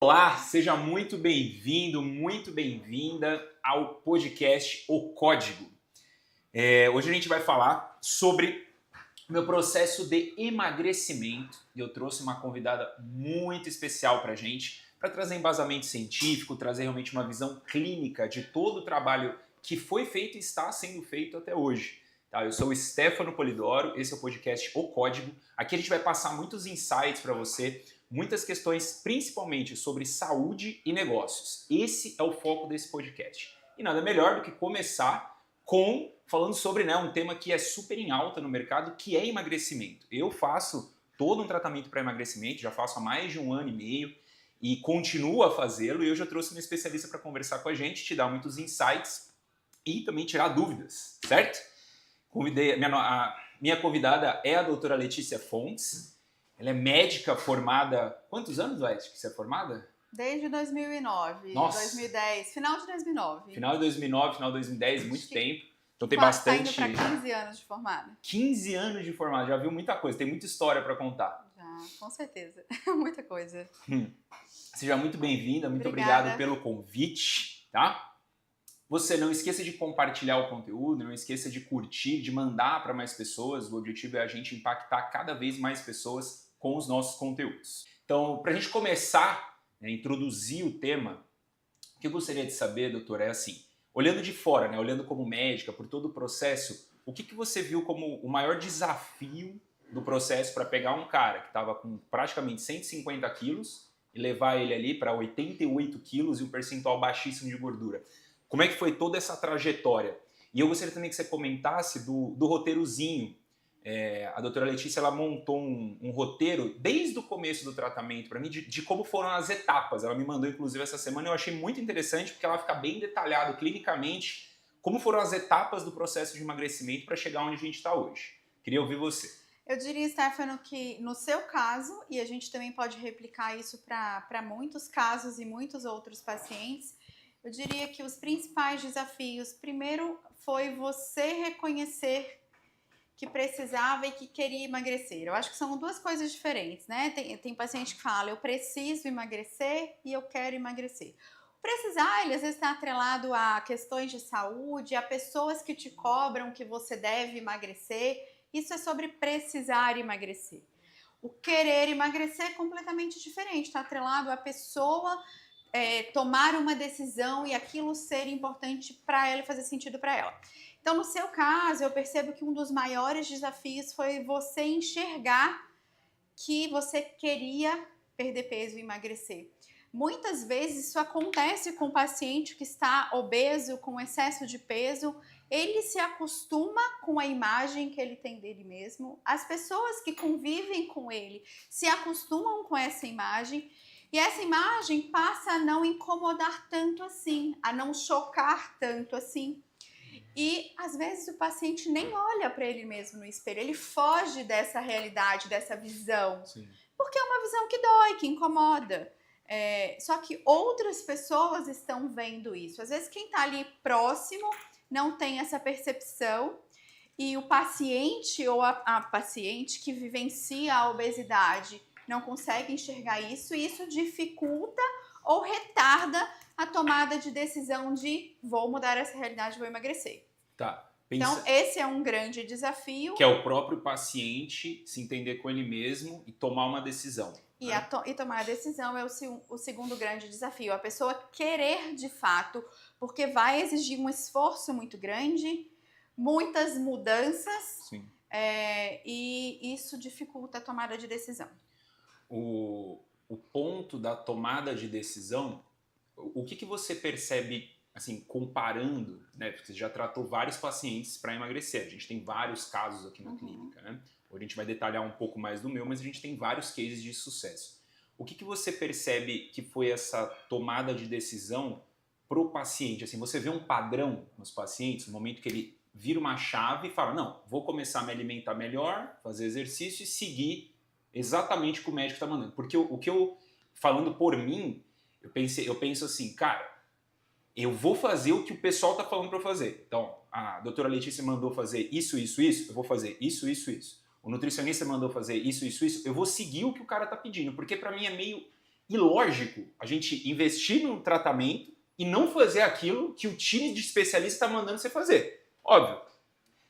Olá, seja muito bem-vindo, muito bem-vinda ao podcast O Código. Hoje a gente vai falar sobre o meu processo de emagrecimento e eu trouxe uma convidada muito especial para a gente, para trazer embasamento científico, trazer realmente uma visão clínica de todo o trabalho que foi feito e está sendo feito até hoje. Tá? Eu sou o Stefano Polidoro, esse é o podcast O Código. Aqui a gente vai passar muitos insights para você, muitas questões principalmente sobre saúde e negócios. Esse é o foco desse podcast. E nada melhor do que começar falando sobre um tema que é super em alta no mercado, que é emagrecimento. Eu faço todo um tratamento para emagrecimento, já faço há mais de 1 ano e meio e continuo a fazê-lo, e eu já trouxe uma especialista para conversar com a gente, te dar muitos insights e também tirar dúvidas, certo? Minha convidada é a doutora Letícia Fontes. Ela é médica formada... Quantos anos, Letícia, que você é formada? Desde 2009, Nossa. 2010, final de 2009. Final de 2009, final de 2010, muito Acho que tempo. Então tem Tá bastante... indo para 15 anos de formada. 15 anos de formada, já viu muita coisa, tem muita história para contar. Já, com certeza. Muita coisa. Seja muito bem-vinda, muito Obrigada. obrigado pelo convite, tá? Você não esqueça de compartilhar o conteúdo, não esqueça de curtir, de mandar para mais pessoas. O objetivo é a gente impactar cada vez mais pessoas com os nossos conteúdos. Então, para a gente começar a introduzir o tema, o que eu gostaria de saber, doutora, é assim, olhando de fora, olhando como médica, por todo o processo, o que você viu como o maior desafio do processo para pegar um cara que estava com praticamente 150 quilos e levar ele ali para 88 quilos e um percentual baixíssimo de gordura? Como é que foi toda essa trajetória? E eu gostaria também que você comentasse do roteirozinho. A doutora Letícia ela montou um roteiro desde o começo do tratamento para mim, de como foram as etapas. Ela me mandou, inclusive, essa semana, eu achei muito interessante, porque ela fica bem detalhado clinicamente como foram as etapas do processo de emagrecimento para chegar onde a gente está hoje. Queria ouvir você. Eu diria, Stefano, que no seu caso, e a gente também pode replicar isso para muitos casos e muitos outros pacientes, eu diria que os principais desafios, primeiro, foi você reconhecer que precisava e que queria emagrecer. Eu acho que são duas coisas diferentes, né? Tem paciente que fala, eu preciso emagrecer e eu quero emagrecer. O precisar, ele às vezes está atrelado a questões de saúde, a pessoas que te cobram que você deve emagrecer. Isso é sobre precisar emagrecer. O querer emagrecer é completamente diferente, está atrelado a pessoa tomar uma decisão e aquilo ser importante para ela e fazer sentido para ela. Então, no seu caso, eu percebo que um dos maiores desafios foi você enxergar que você queria perder peso e emagrecer. Muitas vezes isso acontece com o paciente que está obeso, com excesso de peso, ele se acostuma com a imagem que ele tem dele mesmo, as pessoas que convivem com ele se acostumam com essa imagem, e essa imagem passa a não incomodar tanto assim, a não chocar tanto assim. E às vezes o paciente nem olha para ele mesmo no espelho, ele foge dessa realidade, dessa visão. Sim. Porque é uma visão que dói, que incomoda. Só que outras pessoas estão vendo isso. Às vezes quem está ali próximo não tem essa percepção e o paciente ou a paciente que vivencia a obesidade não consegue enxergar isso e isso dificulta ou retarda a tomada de decisão de vou mudar essa realidade, vou emagrecer. Tá. Então, esse é um grande desafio. Que é o próprio paciente se entender com ele mesmo e tomar uma decisão. E tomar a decisão é o segundo grande desafio. A pessoa querer de fato, porque vai exigir um esforço muito grande, muitas mudanças, Sim. E isso dificulta a tomada de decisão. O ponto da tomada de decisão, o que você percebe, assim, comparando, né? Porque você já tratou vários pacientes para emagrecer, a gente tem vários casos aqui na clínica, né? Hoje a gente vai detalhar um pouco mais do meu, mas a gente tem vários cases de sucesso. O que você percebe que foi essa tomada de decisão para o paciente? Assim, você vê um padrão nos pacientes, no momento que ele vira uma chave e fala, não, vou começar a me alimentar melhor, fazer exercício e seguir exatamente o que o médico está mandando. Porque o que eu, falando por mim, eu penso assim, cara, eu vou fazer o que o pessoal está falando para eu fazer. Então, a doutora Letícia mandou fazer isso, eu vou fazer isso. O nutricionista mandou fazer isso, eu vou seguir o que o cara está pedindo, porque para mim é meio ilógico a gente investir num tratamento e não fazer aquilo que o time de especialistas está mandando você fazer. Óbvio,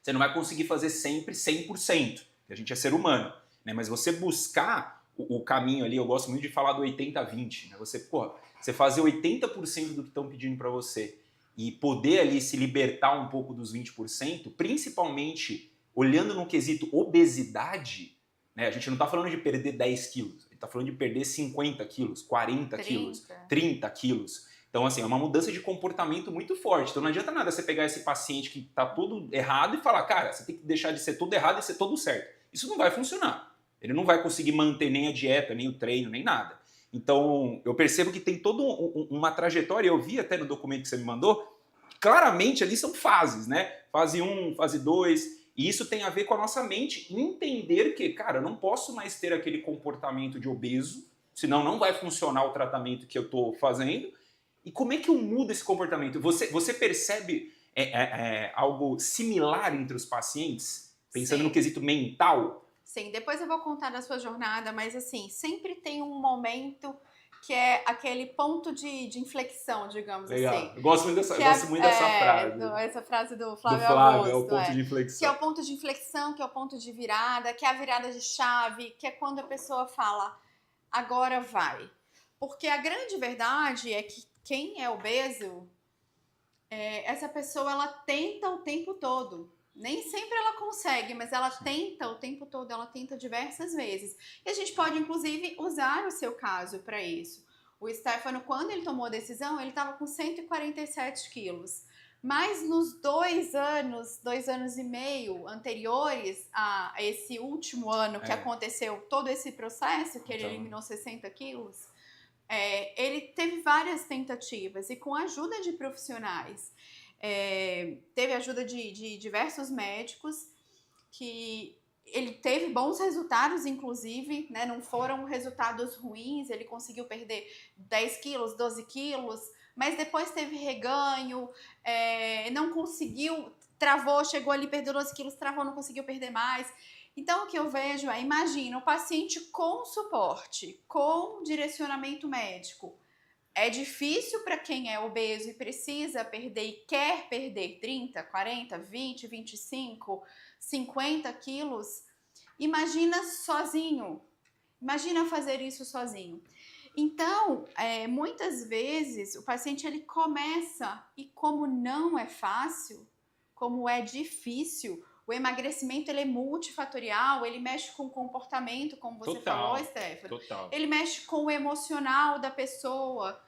você não vai conseguir fazer sempre 100%, porque a gente é ser humano, né? Mas você buscar o caminho ali, eu gosto muito de falar do 80-20, né? Você fazer 80% do que estão pedindo para você e poder ali se libertar um pouco dos 20%, principalmente olhando no quesito obesidade, né? A gente não está falando de perder 10 quilos, a gente está falando de perder 50 quilos, 40 quilos, 30 quilos. Então, assim, é uma mudança de comportamento muito forte. Então, não adianta nada você pegar esse paciente que está tudo errado e falar, cara, você tem que deixar de ser tudo errado e ser tudo certo. Isso não vai funcionar. Ele não vai conseguir manter nem a dieta, nem o treino, nem nada. Então, eu percebo que tem toda uma trajetória, eu vi até no documento que você me mandou, claramente ali são fases, né? Fase 1, fase 2, e isso tem a ver com a nossa mente entender que, cara, eu não posso mais ter aquele comportamento de obeso, senão não vai funcionar o tratamento que eu estou fazendo. E como é que eu mudo esse comportamento? Você percebe algo similar entre os pacientes? Pensando no quesito mental? Sim, depois eu vou contar da sua jornada, mas assim, sempre tem um momento que é aquele ponto de inflexão, digamos Legal. assim. Eu gosto muito dessa frase. Essa frase do Flávio Augusto. É o ponto de inflexão. Que é o ponto de inflexão, que é o ponto de virada, que é a virada de chave, que é quando a pessoa fala, agora vai. Porque a grande verdade é que quem é obeso, essa pessoa, ela tenta o tempo todo. Nem sempre ela consegue, mas ela tenta o tempo todo, ela tenta diversas vezes. E a gente pode, inclusive, usar o seu caso para isso. O Stefano, quando ele tomou a decisão, ele estava com 147 quilos. Mas nos 2 anos e meio anteriores a esse último ano que aconteceu todo esse processo, que ele eliminou 60 quilos, ele teve várias tentativas e com a ajuda de profissionais. Teve ajuda de diversos médicos, que ele teve bons resultados, inclusive, né? Não foram resultados ruins, ele conseguiu perder 10 quilos, 12 quilos, mas depois teve reganho, não conseguiu, travou, chegou ali, perdeu 12 quilos, travou, não conseguiu perder mais. Então, o que eu vejo imagina, o paciente com suporte, com direcionamento médico. É difícil para quem é obeso e precisa perder e quer perder 30, 40, 20, 25, 50 quilos. Imagina sozinho. Imagina fazer isso sozinho. Então, muitas vezes o paciente ele começa e como não é fácil, como é difícil, o emagrecimento ele é multifatorial, ele mexe com o comportamento, como você falou, Stefano. Total. Ele mexe com o emocional da pessoa.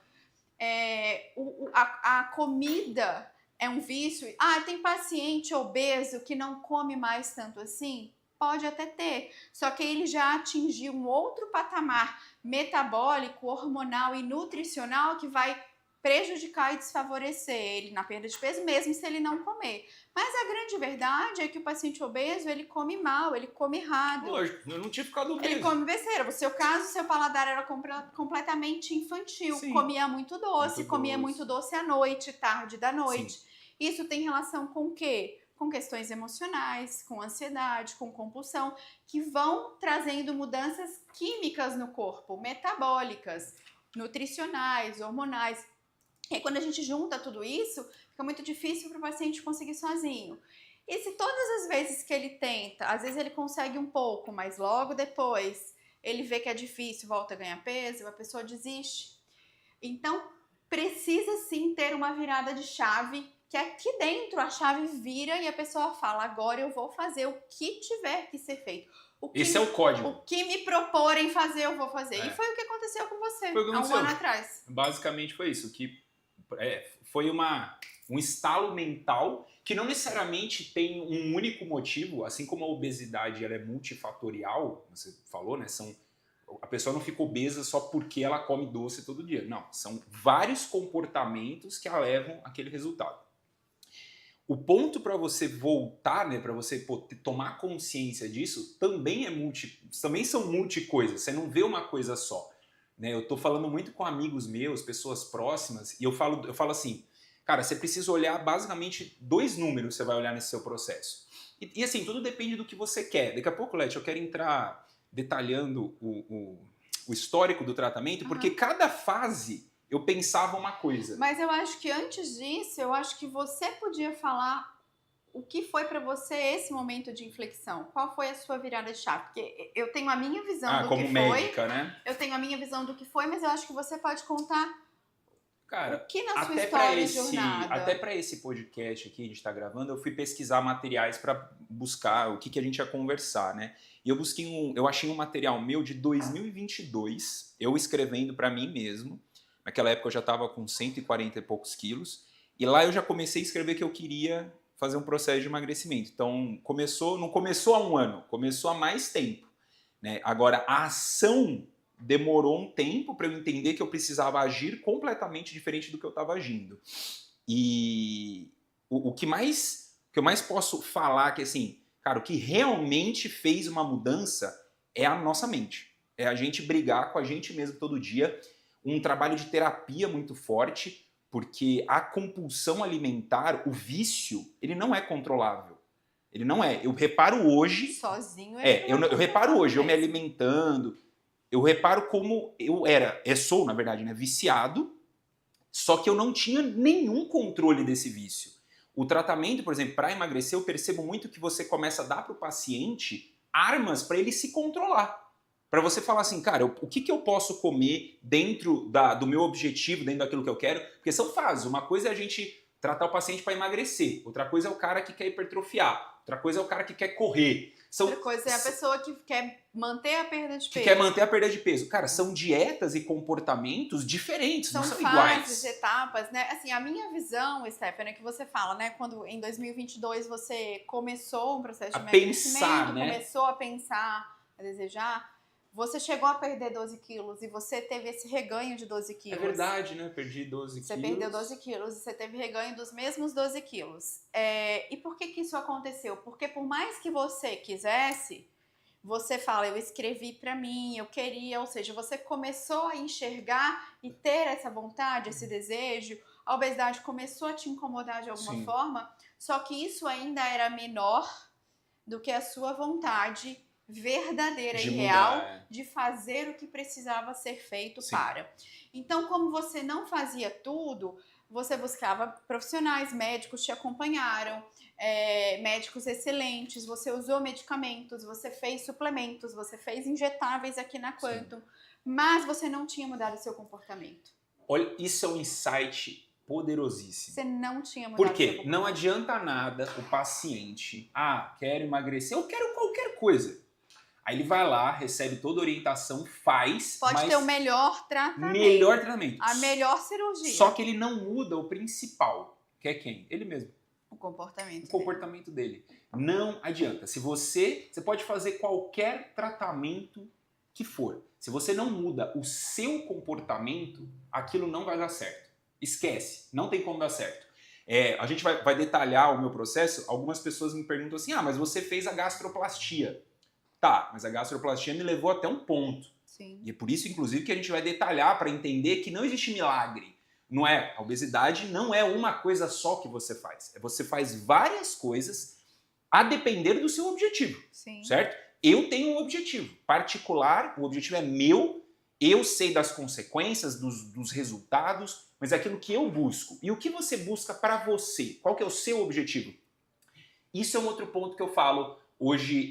A comida é um vício. Tem paciente obeso que não come mais tanto assim? Pode até ter, só que ele já atingiu um outro patamar metabólico, hormonal e nutricional que vai prejudicar e desfavorecer ele na perda de peso, mesmo se ele não comer. Mas a grande verdade é que o paciente obeso, ele come mal, ele come errado. Lógico, eu não tinha ficado obeso. Ele come besteira. No seu caso, seu paladar era completamente infantil. Sim. Comia muito doce, comia muito doce à noite, tarde da noite. Sim. Isso tem relação com o quê? Com questões emocionais, com ansiedade, com compulsão, que vão trazendo mudanças químicas no corpo, metabólicas, nutricionais, hormonais. E aí, quando a gente junta tudo isso, fica muito difícil para o paciente conseguir sozinho. E se todas as vezes que ele tenta, às vezes ele consegue um pouco, mas logo depois ele vê que é difícil, volta a ganhar peso, a pessoa desiste. Então, precisa sim ter uma virada de chave, que aqui dentro a chave vira e a pessoa fala, agora eu vou fazer o que tiver que ser feito. Esse é o código. O que me proporem fazer, eu vou fazer. E foi o que aconteceu com você há um ano atrás. Basicamente foi isso, que foi um estalo mental que não necessariamente tem um único motivo, assim como a obesidade ela é multifatorial, você falou, né? A pessoa não fica obesa só porque ela come doce todo dia. Não, são vários comportamentos que a levam àquele resultado. O ponto para você voltar, né, para você tomar consciência disso, também são multi-coisas. Você não vê uma coisa só. Né? Eu tô falando muito com amigos meus, pessoas próximas, e eu falo assim, cara, você precisa olhar basicamente 2 números, você vai olhar nesse seu processo. E assim, tudo depende do que você quer. Daqui a pouco, Leti, eu quero entrar detalhando o histórico do tratamento, porque cada fase eu pensava uma coisa. Mas eu acho que antes disso, eu acho que você podia falar o que foi pra você esse momento de inflexão. Qual foi a sua virada de chave? Porque eu tenho a minha visão do como que médica, foi. né? Eu tenho a minha visão do que foi, mas eu acho que você pode contar Cara, o que na sua até história para e jornada. até para esse podcast aqui que a gente está gravando, eu fui pesquisar materiais para buscar o que a gente ia conversar, né? E eu achei um material meu de 2022, eu escrevendo para mim mesmo. Naquela época eu já estava com 140 e poucos quilos, e lá eu já comecei a escrever que eu queria fazer um processo de emagrecimento. Então, não começou há um ano, começou há mais tempo, né? Agora, a ação demorou um tempo para eu entender que eu precisava agir completamente diferente do que eu estava agindo. E o que eu mais posso falar que, assim, cara, o que realmente fez uma mudança é a nossa mente. É a gente brigar com a gente mesmo todo dia, um trabalho de terapia muito forte, porque a compulsão alimentar, o vício, ele não é controlável. Ele não é. Eu reparo hoje... Sozinho ele eu reparo hoje, eu me alimentando, eu reparo como eu sou, na verdade, né, viciado, só que eu não tinha nenhum controle desse vício. O tratamento, por exemplo, para emagrecer, eu percebo muito que você começa a dar para o paciente armas para ele se controlar. Para você falar assim, cara, o que eu posso comer dentro do meu objetivo, dentro daquilo que eu quero? Porque são fases. Uma coisa é a gente tratar o paciente para emagrecer. Outra coisa é o cara que quer hipertrofiar. Outra coisa é o cara que quer correr. Outra coisa é a pessoa que quer manter a perda de peso. Que quer manter a perda de peso. Cara, são dietas e comportamentos diferentes, não são fases, iguais. Etapas, né? Assim, a minha visão, Stephanie, é que você fala, né? Quando em 2022 você começou um processo de emagrecimento, começou a pensar, a desejar, você chegou a perder 12 quilos e você teve esse reganho de 12 quilos. É verdade, né? Perdi 12 quilos. Você perdeu 12 quilos e você teve reganho dos mesmos 12 quilos. E por que isso aconteceu? Porque por mais que você quisesse, você fala, eu escrevi pra mim, eu queria, ou seja, você começou a enxergar e ter essa vontade, esse desejo, a obesidade começou a te incomodar de alguma forma, só que isso ainda era menor do que a sua vontade verdadeira e real de fazer o que precisava ser feito para. Então, como você não fazia tudo, você buscava profissionais, médicos te acompanharam, médicos excelentes, você usou medicamentos, você fez suplementos, você fez injetáveis aqui na Quantum, mas você não tinha mudado o seu comportamento. Olha, isso é um insight poderosíssimo. Você não tinha mudado o seu comportamento. Porque não adianta nada o paciente, quero emagrecer, eu quero qualquer coisa. Aí ele vai lá, recebe toda a orientação, faz... Pode ter o melhor tratamento. Melhor tratamento. A melhor cirurgia. Só que ele não muda o principal, que é quem? Ele mesmo. O comportamento. O comportamento dele. Não adianta. Você pode fazer qualquer tratamento que for. Se você não muda o seu comportamento, aquilo não vai dar certo. Esquece. Não tem como dar certo. A gente vai detalhar o meu processo. Algumas pessoas me perguntam assim, mas você fez a gastroplastia. Tá, mas a gastroplastia me levou até um ponto. Sim. E é por isso, inclusive, que a gente vai detalhar para entender que não existe milagre. Não é? A obesidade não é uma coisa só que você faz. Você faz várias coisas a depender do seu objetivo. Sim. Certo? Eu tenho um objetivo particular, o objetivo é meu, eu sei das consequências, dos resultados, mas é aquilo que eu busco. E o que você busca para você? Qual que é o seu objetivo? Isso é um outro ponto que eu falo hoje,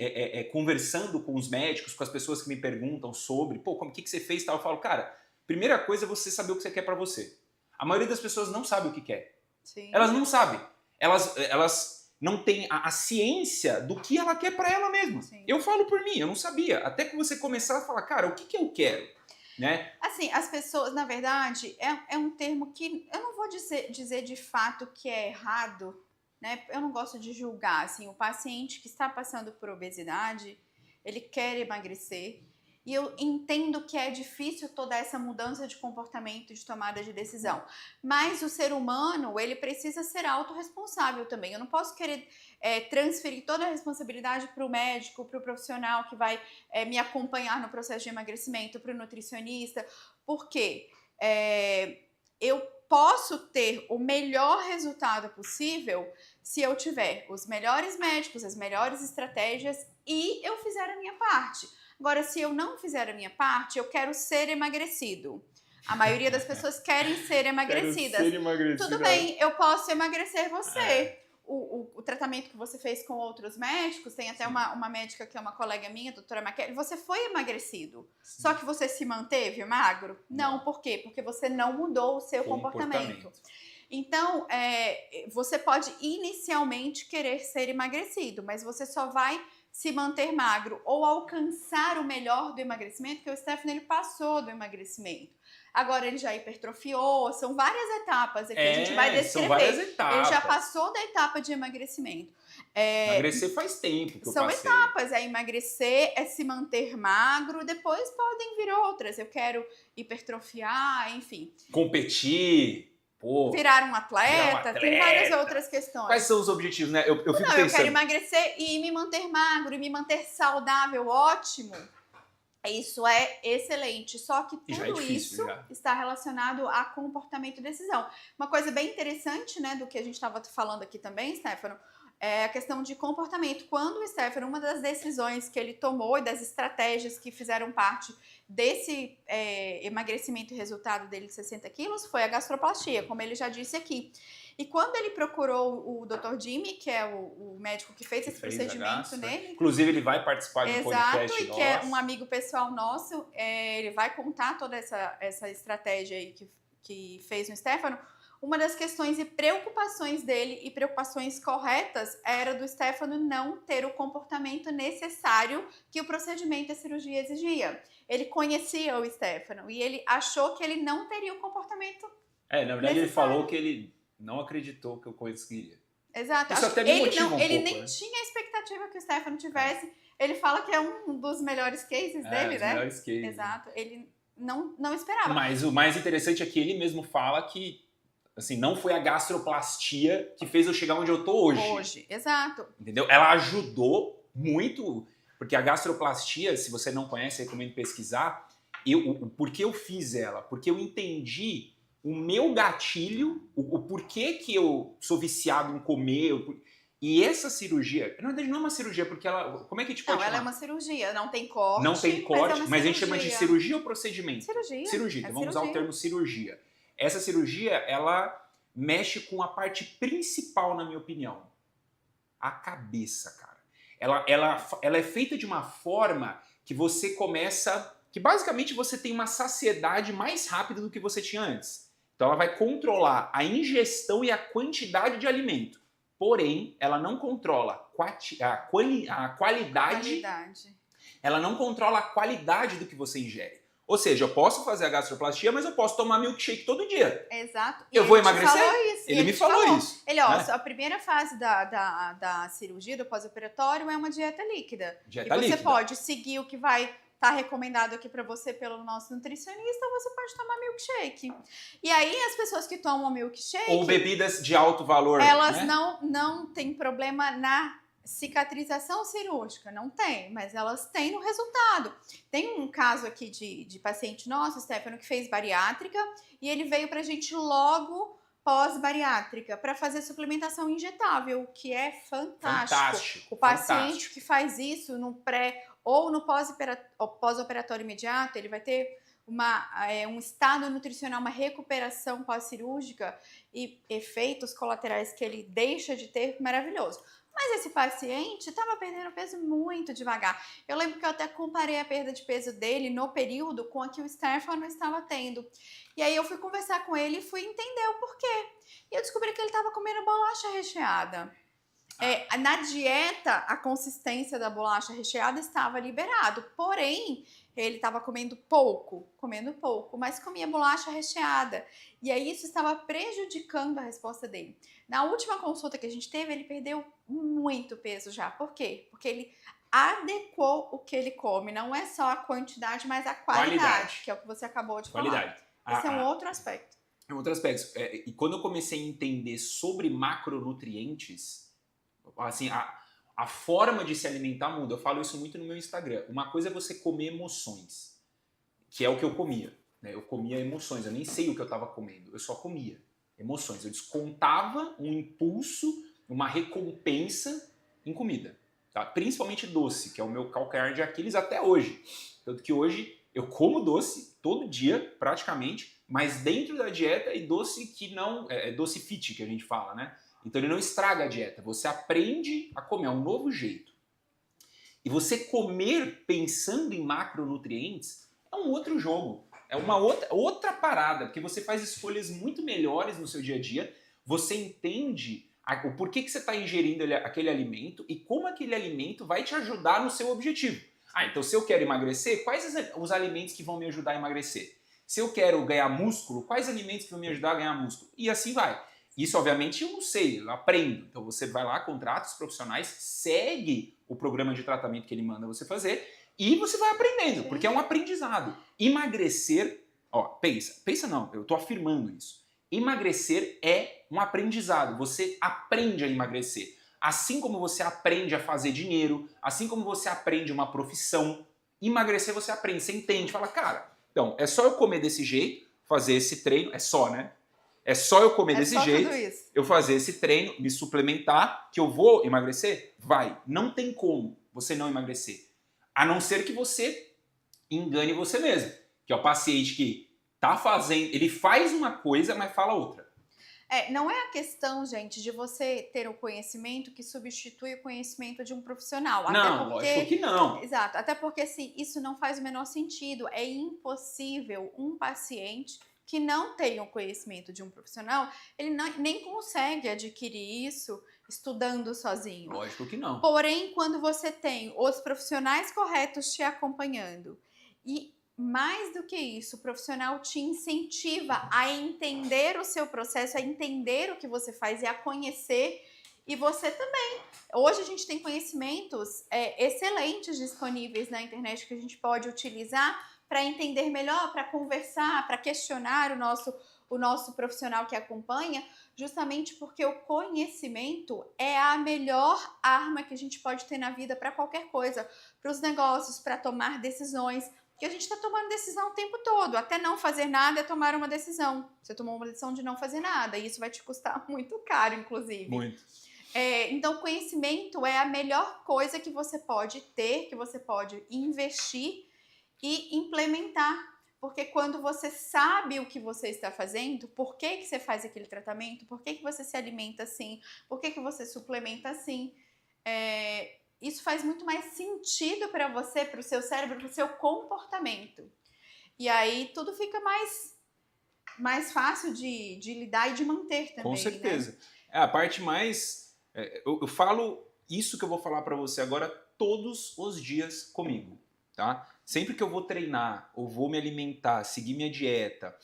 conversando com os médicos, com as pessoas que me perguntam sobre, o que você fez e tal, eu falo, cara, primeira coisa é você saber o que você quer pra você. A maioria das pessoas não sabe o que quer. Sim. Elas não sabem. Elas não têm a ciência do que ela quer pra ela mesma. Sim. Eu falo por mim, eu não sabia. Até que você começar a falar, cara, o que eu quero? Né? Assim, as pessoas, na verdade, é um termo que eu não vou dizer de fato que é errado, né? Eu não gosto de julgar, assim, o paciente que está passando por obesidade, ele quer emagrecer, e eu entendo que é difícil toda essa mudança de comportamento, de tomada de decisão, mas o ser humano, ele precisa ser autorresponsável também. Eu não posso querer transferir toda a responsabilidade para o médico, para o profissional que vai me acompanhar no processo de emagrecimento, para o nutricionista, porque eu posso ter o melhor resultado possível se eu tiver os melhores médicos, as melhores estratégias e eu fizer a minha parte. Agora, se eu não fizer a minha parte, eu quero ser emagrecido. A maioria das pessoas querem ser emagrecidas. Quero ser emagrecido. Tudo bem, eu posso emagrecer você. O tratamento que você fez com outros médicos, tem até uma médica que é uma colega minha, a doutora Maquele, você foi emagrecido. Sim. Só que você se manteve magro? Não, por quê? Porque você não mudou o seu comportamento. Então, você pode inicialmente querer ser emagrecido, mas você só vai se manter magro ou alcançar o melhor do emagrecimento, porque o Stefano ele passou do emagrecimento. Agora ele já hipertrofiou, são várias etapas aqui, a gente vai descrever. São várias etapas. Ele já passou da etapa de emagrecimento. Emagrecer faz tempo que eu são passei. etapas, emagrecer, se manter magro, depois podem vir outras. Eu quero hipertrofiar, enfim. Competir. Pô, virar um atleta, tem várias outras questões. Quais são os objetivos, né? Eu fico pensando... eu quero emagrecer e me manter magro, e me manter saudável, ótimo. Isso é excelente, só que tudo isso está relacionado a comportamento e decisão. Uma coisa bem interessante, né, do que a gente estava falando aqui também, Stefano, é a questão de comportamento. Quando o Stefano, uma das decisões que ele tomou e das estratégias que fizeram parte desse emagrecimento e resultado dele de 60 quilos foi a gastroplastia, como ele já disse aqui. E quando ele procurou o Dr. Jimmy, que é o médico que fez esse procedimento nele... Inclusive, ele vai participar de um podcast nosso. Exato, e que é um amigo pessoal nosso, ele vai contar toda essa estratégia aí que fez no Stefano. Uma das questões e preocupações dele, e preocupações corretas, era do Stefano não ter o comportamento necessário que o procedimento e a cirurgia exigia. Ele conhecia o Stefano e ele achou que ele não teria o comportamento na verdade necessário. Ele falou que ele não acreditou que eu conseguiria. Exato. Isso até me motiva um pouco, ele nem tinha a expectativa que o Stefano tivesse. Ele fala que é um dos melhores cases dele, né? Melhores cases. Exato. Ele não esperava. Mas o mais interessante é que ele mesmo fala que assim, não foi a gastroplastia que fez eu chegar onde eu tô hoje. Hoje, exato. Entendeu? Ela ajudou muito, porque a gastroplastia, se você não conhece, eu recomendo pesquisar. Por que eu fiz ela? Porque eu entendi o meu gatilho, o porquê que eu sou viciado em comer. E essa cirurgia, na verdade não é uma cirurgia, porque ela... Como é que a gente pode chamar? Ela é uma cirurgia, não tem corte. Não tem corte, mas a gente chama de cirurgia ou procedimento? Cirurgia. Então vamos usar o termo cirurgia. Essa cirurgia, ela mexe com a parte principal, na minha opinião. A cabeça, cara. Ela é feita de uma forma que você começa... Que basicamente você tem uma saciedade mais rápida do que você tinha antes. Então ela vai controlar a ingestão e a quantidade de alimento. Porém, ela não controla a qualidade. Ela não controla a qualidade do que você ingere. Ou seja, eu posso fazer a gastroplastia, mas eu posso tomar milkshake todo dia. Exato. Eu vou emagrecer? Ele me falou isso. Ele, a primeira fase da cirurgia, do pós-operatório, é uma dieta líquida. Você pode seguir o que vai estar recomendado aqui para você pelo nosso nutricionista, ou você pode tomar milkshake. E aí, as pessoas que tomam milkshake... Ou bebidas de alto valor. Elas não têm problema na cicatrização cirúrgica, não tem, mas elas têm no resultado. Tem um caso aqui de paciente nosso, Stefano, que fez bariátrica e ele veio pra gente logo pós-bariátrica para fazer suplementação injetável, que é fantástico. O paciente que faz isso no pré ou no pós-operatório imediato, ele vai ter um estado nutricional, uma recuperação pós-cirúrgica e efeitos colaterais que ele deixa de ter maravilhoso. Mas esse paciente estava perdendo peso muito devagar. Eu lembro que eu até comparei a perda de peso dele no período com a que o Stefano estava tendo. E aí eu fui conversar com ele e fui entender o porquê. E eu descobri que ele estava comendo bolacha recheada. Na dieta, a consistência da bolacha recheada estava liberado, porém, ele estava comendo pouco, mas comia bolacha recheada. E aí isso estava prejudicando a resposta dele. Na última consulta que a gente teve, ele perdeu muito peso já. Por quê? Porque ele adequou o que ele come. Não é só a quantidade, mas a qualidade. Que é o que você acabou de falar. Esse é um outro aspecto. É um outro aspecto. E quando eu comecei a entender sobre macronutrientes, assim, a forma de se alimentar muda. Eu falo isso muito no meu Instagram. Uma coisa é você comer emoções, que é o que eu comia. Né? Eu comia emoções, eu nem sei o que eu estava comendo, eu só comia emoções. Eu descontava um impulso, uma recompensa em comida. tá? Principalmente doce, que é o meu calcanhar de Aquiles até hoje. Tanto que hoje eu como doce todo dia, praticamente, mas dentro da dieta e doce que não... É doce fit que a gente fala, né? Então ele não estraga a dieta, você aprende a comer, é um novo jeito. E você comer pensando em macronutrientes é um outro jogo. É uma outra parada, porque você faz escolhas muito melhores no seu dia a dia, você entende o porquê que você está ingerindo aquele alimento e como aquele alimento vai te ajudar no seu objetivo. Ah, então se eu quero emagrecer, quais os alimentos que vão me ajudar a emagrecer? Se eu quero ganhar músculo, quais alimentos que vão me ajudar a ganhar músculo? E assim vai. Isso, obviamente, eu não sei, eu aprendo. Então você vai lá, contrata os profissionais, segue o programa de tratamento que ele manda você fazer e você vai aprendendo, porque é um aprendizado. Emagrecer, ó, pensa não, eu tô afirmando isso. Emagrecer é um aprendizado, você aprende a emagrecer. Assim como você aprende a fazer dinheiro, assim como você aprende uma profissão, emagrecer você aprende, você entende, fala, cara, então é só eu comer desse jeito, fazer esse treino, é só, né? É só eu comer desse jeito, eu fazer esse treino, me suplementar, que eu vou emagrecer? Vai. Não tem como você não emagrecer. A não ser que você engane você mesmo. Que é o paciente que tá fazendo, ele faz uma coisa, mas fala outra. Não é a questão, gente, de você ter o conhecimento que substitui o conhecimento de um profissional. Não, lógico que não. Exato, até porque assim, isso não faz o menor sentido. É impossível um paciente que não tem o conhecimento de um profissional, ele nem consegue adquirir isso estudando sozinho. Lógico que não. Porém, quando você tem os profissionais corretos te acompanhando e mais do que isso, o profissional te incentiva a entender o seu processo, a entender o que você faz e a conhecer. E você também. Hoje a gente tem conhecimentos excelentes disponíveis na internet que a gente pode utilizar para entender melhor, para conversar, para questionar o nosso profissional que acompanha, justamente porque o conhecimento é a melhor arma que a gente pode ter na vida para qualquer coisa, para os negócios, para tomar decisões. Porque a gente está tomando decisão o tempo todo. Até não fazer nada é tomar uma decisão. Você tomou uma decisão de não fazer nada. E isso vai te custar muito caro, inclusive. Muito. Então, conhecimento é a melhor coisa que você pode ter, que você pode investir e implementar. Porque quando você sabe o que você está fazendo, por que você faz aquele tratamento, por que você se alimenta assim, por que você suplementa assim, isso faz muito mais sentido para você, para o seu cérebro, para o seu comportamento. E aí tudo fica mais fácil de lidar e de manter também. Com certeza. Né? É a parte mais... eu falo isso que eu vou falar para você agora todos os dias comigo, tá? Sempre que eu vou treinar, ou vou me alimentar, seguir minha dieta,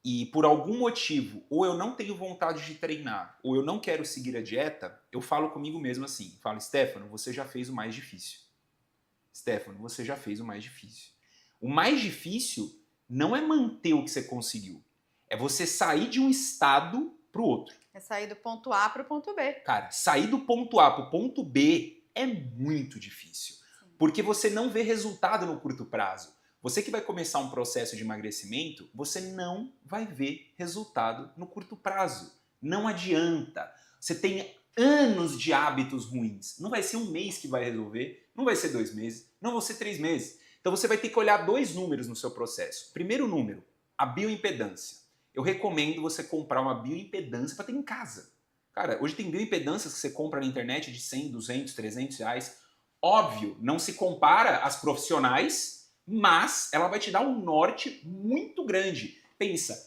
e por algum motivo, ou eu não tenho vontade de treinar, ou eu não quero seguir a dieta, eu falo comigo mesmo assim, falo, Stefano, você já fez o mais difícil. Stefano, você já fez o mais difícil. O mais difícil não é manter o que você conseguiu, é você sair de um estado para o outro. É sair do ponto A para o ponto B. Cara, sair do ponto A para o ponto B é muito difícil. Porque você não vê resultado no curto prazo. Você que vai começar um processo de emagrecimento, você não vai ver resultado no curto prazo. Não adianta. Você tem anos de hábitos ruins. Não vai ser um mês que vai resolver, não vai ser 2 meses, não vão ser 3 meses. Então você vai ter que olhar 2 números no seu processo. Primeiro número, a bioimpedância. Eu recomendo você comprar uma bioimpedância para ter em casa. Cara, hoje tem bioimpedâncias que você compra na internet de 100, 200, 300 reais. Óbvio, não se compara às profissionais, mas ela vai te dar um norte muito grande. Pensa,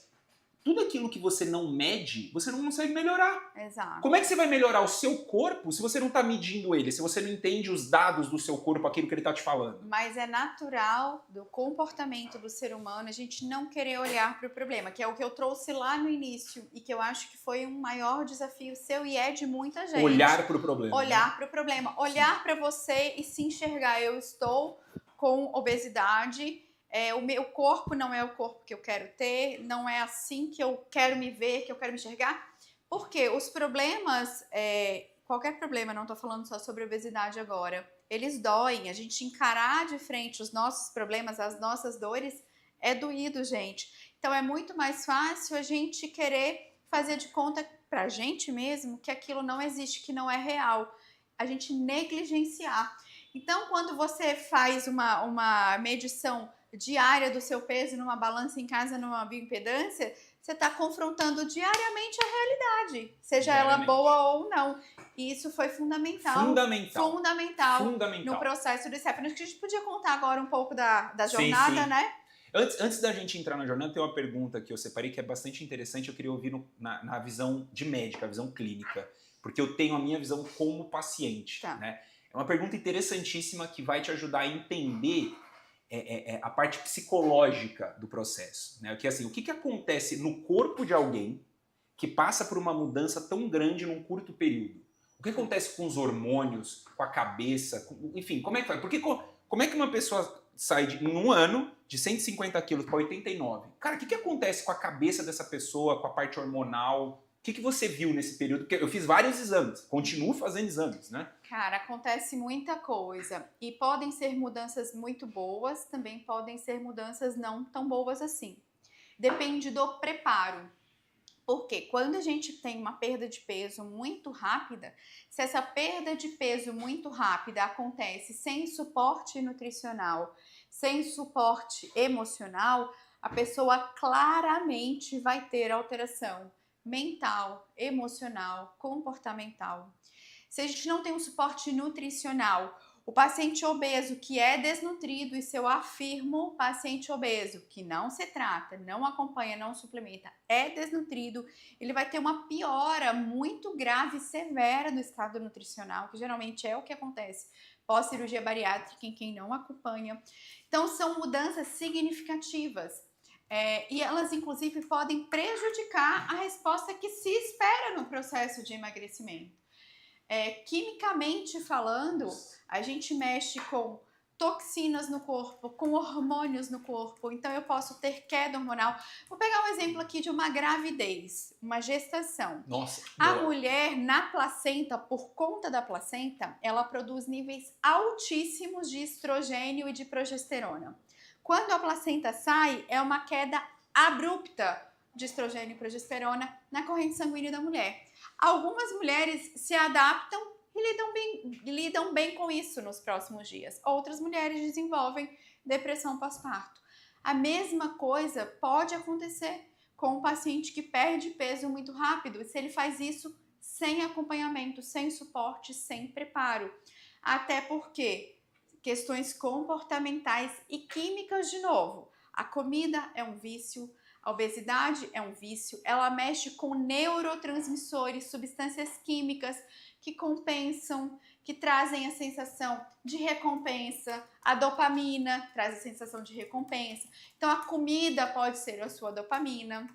tudo aquilo que você não mede, você não consegue melhorar. Exato. Como é que você vai melhorar o seu corpo se você não está medindo ele, se você não entende os dados do seu corpo, aquilo que ele está te falando? Mas é natural do comportamento do ser humano a gente não querer olhar para o problema, que é o que eu trouxe lá no início e que eu acho que foi um maior desafio seu e é de muita gente. Olhar para o problema. Olhar para o problema, olhar para você e se enxergar. Eu estou com obesidade, o meu corpo não é o corpo que eu quero ter, não é assim que eu quero me ver, que eu quero me enxergar. Porque os problemas, qualquer problema, não estou falando só sobre obesidade agora, eles doem. A gente encarar de frente os nossos problemas, as nossas dores, é doído, gente. Então é muito mais fácil a gente querer fazer de conta pra gente mesmo que aquilo não existe, que não é real. a gente negligenciar. Então, quando você faz uma medição diária do seu peso numa balança em casa, numa bioimpedância, você está confrontando diariamente a realidade, seja ela boa ou não. E isso foi fundamental no processo do Stefano. Acho que a gente podia contar agora um pouco da jornada, né? Antes da gente entrar na jornada, tem uma pergunta que eu separei que é bastante interessante, eu queria ouvir na visão de médica, a visão clínica, porque eu tenho a minha visão como paciente, né? É uma pergunta interessantíssima que vai te ajudar a entender a parte psicológica do processo, né? Que assim, o que acontece no corpo de alguém que passa por uma mudança tão grande num curto período? O que acontece com os hormônios, com a cabeça, enfim, como é que faz? Porque como é que uma pessoa sai em um ano de 150 quilos para 89? Cara, o que acontece com a cabeça dessa pessoa, com a parte hormonal? O que você viu nesse período? Porque eu fiz vários exames, continuo fazendo exames, né? Cara, acontece muita coisa. E podem ser mudanças muito boas, também podem ser mudanças não tão boas assim. Depende do preparo. Porque quando a gente tem uma perda de peso muito rápida, se essa perda de peso muito rápida acontece sem suporte nutricional, sem suporte emocional, a pessoa claramente vai ter alteração mental, emocional, comportamental. Se a gente não tem um suporte nutricional, o paciente obeso que é desnutrido, isso eu afirmo, paciente obeso que não se trata, não acompanha, não suplementa, é desnutrido, ele vai ter uma piora muito grave e severa do estado nutricional, que geralmente é o que acontece pós-cirurgia bariátrica em quem não acompanha. Então são mudanças significativas. E elas, inclusive, podem prejudicar a resposta que se espera no processo de emagrecimento. Quimicamente falando, a gente mexe com toxinas no corpo, com hormônios no corpo, então eu posso ter queda hormonal. Vou pegar um exemplo aqui de uma gravidez, uma gestação. Nossa, a mulher, na placenta, por conta da placenta, ela produz níveis altíssimos de estrogênio e de progesterona. Quando a placenta sai, é uma queda abrupta de estrogênio e progesterona na corrente sanguínea da mulher. Algumas mulheres se adaptam e lidam bem com isso nos próximos dias. Outras mulheres desenvolvem depressão pós-parto. A mesma coisa pode acontecer com um paciente que perde peso muito rápido, se ele faz isso sem acompanhamento, sem suporte, sem preparo. Até porque questões comportamentais e químicas, de novo. A comida é um vício, a obesidade é um vício, ela mexe com neurotransmissores, substâncias químicas que compensam, que trazem a sensação de recompensa. A dopamina traz a sensação de recompensa. Então a comida pode ser a sua dopamina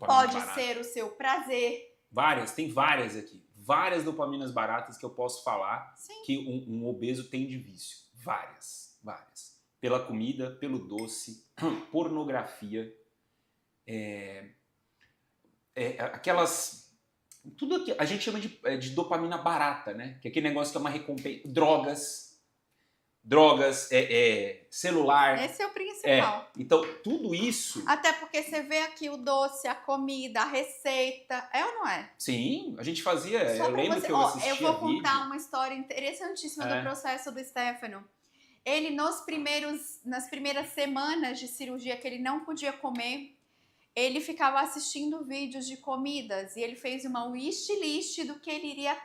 pode ser o seu prazer. Tem várias aqui. Várias dopaminas baratas que eu posso falar. Sim. Que um obeso tem de vício. Várias. Pela comida, pelo doce, pornografia, aquelas... Tudo aqui, a gente chama de dopamina barata, né? Que é aquele negócio que é uma recompensa. Drogas, celular. Esse é o principal. Então, tudo isso... Até porque você vê aqui o doce, a comida, a receita. É ou não é? Sim, a gente fazia. Eu lembro que eu assistia Eu vou contar uma história interessantíssima do processo do Stefano. Ele, nas primeiras semanas de cirurgia que ele não podia comer, ele ficava assistindo vídeos de comidas e ele fez uma wish list do que ele iria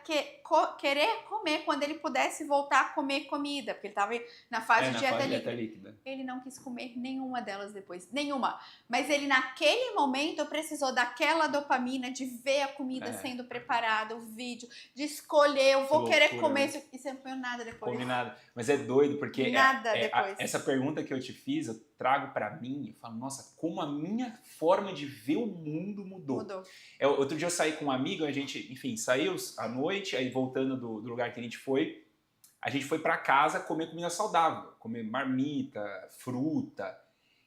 querer comer quando ele pudesse voltar a comer comida, porque ele estava na fase de dieta líquida. Ele não quis comer nenhuma delas depois, nenhuma. Mas ele naquele momento precisou daquela dopamina de ver a comida sendo preparada, o vídeo, de escolher, eu vou querer comer isso, e você não comeu nada depois. Come nada. Mas é doido, porque depois. Essa pergunta que eu te fiz, eu trago pra mim e falo, nossa, como a minha forma de ver o mundo mudou. Outro dia eu saí com um amigo, a gente, enfim, saiu à noite, aí voltando do lugar que a gente foi pra casa comer comida saudável, comer marmita, fruta.